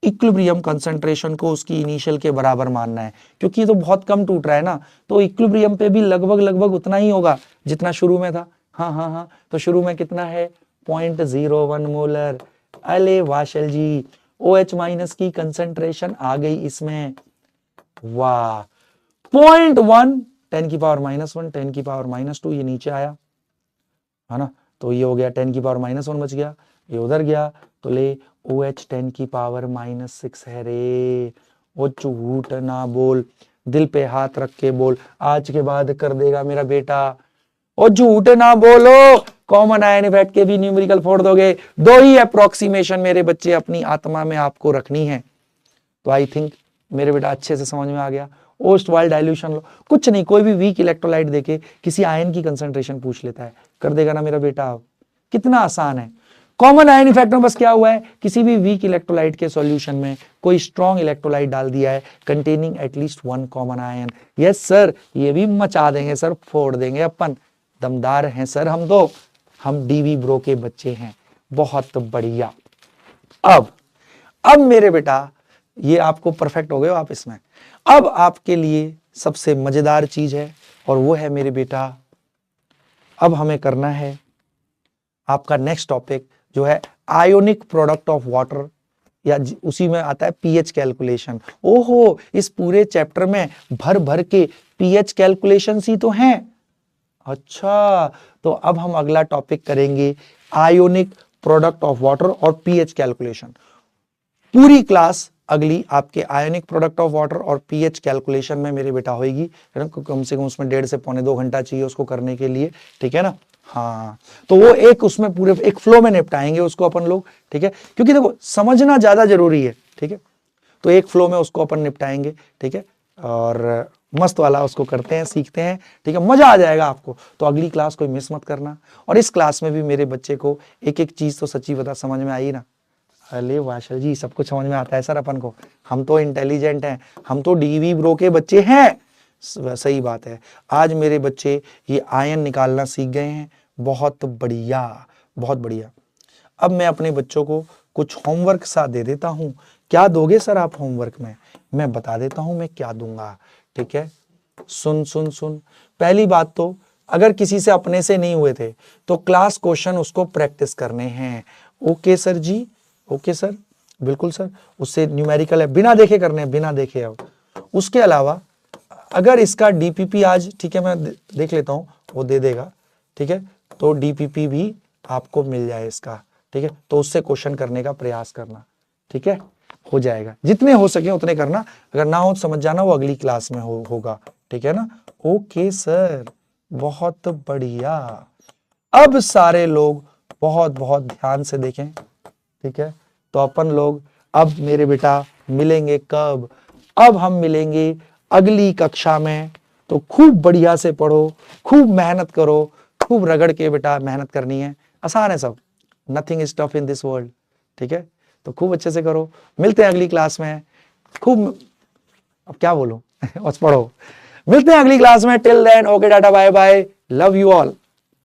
इक्विलिब्रियम कंसंट्रेशन को उसकी इनिशियल के बराबर मानना है, क्योंकि ये तो बहुत कम टूट रहा है ना, तो इक्विलिब्रियम पे भी लगभग उतना ही होगा जितना शुरू में था। हाँ, तो शुरू में कितना है 0.01 मोलर। अले वाशल जी, OH माइनस की कंसंट्रेशन आ गई इसमें, वाह, 0.1 10 की पावर -1 10 की पावर -2 ये नीचे आया है ना, तो ये हो गया 10 की पावर -1 बच गया, ये उधर गया, तो ले OH 10 की पावर -6 है रे। वो झूठ ना बोल, दिल पे हाथ रख के बोल, आज के बाद कर देगा मेरा बेटा। ओ झूठ ना बोलो, कॉमन आयन इफेक्ट के भी न्यूमेरिकल फोड़ दोगे। दो ही अप्रोक्सीमेशन मेरे बच्चे अपनी आत्मा में आपको रखनी है। तो आई थिंक मेरे बेटा अच्छे से समझ में आ गया। ओस्टवाल डाइल्यूशन लो, कुछ नहीं, कोई भी वीक इलेक्ट्रोलाइट देके किसी आयन की कंसंट्रेशन पूछ लेता है, कर देगा ना मेरा बेटा। कितना आसान है। कॉमन आयन इफेक्ट में बस क्या हुआ है, किसी भी वीक इलेक्ट्रोलाइट के सॉल्यूशन में कोई स्ट्रॉन्ग इलेक्ट्रोलाइट डाल दिया है containing at least 1 common ion. Yes sir, ये भी मचा देंगे सर, फोड़ देंगे अपन, दमदार हैं सर हम तो, हम डीवी ब्रो के बच्चे हैं, बहुत बढ़िया। अब मेरे बेटा ये आपको परफेक्ट हो गए हो आप इसमें। अब आपके लिए सबसे मजेदार चीज है, और वो है मेरे बेटा, अब हमें करना है आपका नेक्स्ट टॉपिक जो है आयोनिक प्रोडक्ट ऑफ वाटर, या उसी में आता है पीएच कैलकुलेशन। ओहो, इस पूरे चैप्टर में भर भर के पीएच कैलकुलेशन ही तो हैं। अच्छा, तो अब हम अगला टॉपिक करेंगे आयोनिक प्रोडक्ट ऑफ वाटर और पीएच कैलकुलेशन। पूरी क्लास अगली आपके आयोनिक प्रोडक्ट ऑफ वाटर और पीएच कैलकुलेशन में मेरे बेटा होगी, कम से कम उसमें 1.5 से पौने 2 घंटा चाहिए उसको करने के लिए, ठीक है ना। हाँ, तो वो एक उसमें पूरे एक फ्लो में निपटाएंगे उसको अपन लोग, ठीक है, क्योंकि देखो समझना ज्यादा जरूरी है, ठीक है। तो एक फ्लो में उसको अपन निपटाएंगे, ठीक है, और मस्त वाला उसको करते हैं, सीखते हैं, ठीक है, मजा आ जाएगा आपको। तो अगली क्लास कोई मिस मत करना। और इस क्लास में भी मेरे बच्चे को एक एक चीज तो सच्ची बता समझ में आई ना। अरे वाशल जी, सब कुछ समझ में आता है सर अपन को, हम तो इंटेलिजेंट हैं, हम तो डीवी ब्रो के बच्चे हैं। सही बात है, आज मेरे बच्चे ये आयन निकालना सीख गए हैं, बहुत बढ़िया, बहुत बढ़िया। अब मैं अपने बच्चों को कुछ होमवर्क सा दे देता हूं। क्या दोगे सर आप होमवर्क में? मैं बता देता हूं मैं क्या दूंगा, ठीक है। सुन सुन सुन, पहली बात तो अगर किसी से अपने से नहीं हुए थे तो क्लास क्वेश्चन उसको प्रैक्टिस करने हैं। ओके सर जी, ओके सर, बिल्कुल सर, उससे न्यूमेरिकल है बिना देखे करने हैं, बिना देखे। अब उसके अलावा अगर इसका डीपीपी आज, ठीक है, मैं देख लेता हूं, वो दे देगा, ठीक है, तो डीपीपी भी आपको मिल जाए इसका, ठीक है, तो उससे क्वेश्चन करने का प्रयास करना, ठीक है, हो जाएगा, जितने हो सके उतने करना, अगर ना हो समझ जाना, वो अगली क्लास में होगा, ठीक है ना। ओके सर, बहुत बढ़िया। अब सारे लोग बहुत बहुत ध्यान से देखें, ठीक है, तो अपन लोग अब मेरे बेटा मिलेंगे कब? अब हम मिलेंगे अगली कक्षा में। तो खूब बढ़िया से पढ़ो, खूब मेहनत करो, खूब रगड़ के बेटा मेहनत करनी है, आसान है सब, nothing is tough in this world, ठीक है, तो खूब अच्छे से करो। मिलते हैं अगली क्लास में, खूब, अब क्या बोलूं और पढ़ो। मिलते हैं अगली क्लास में, till then okay tata bye bye, love you all.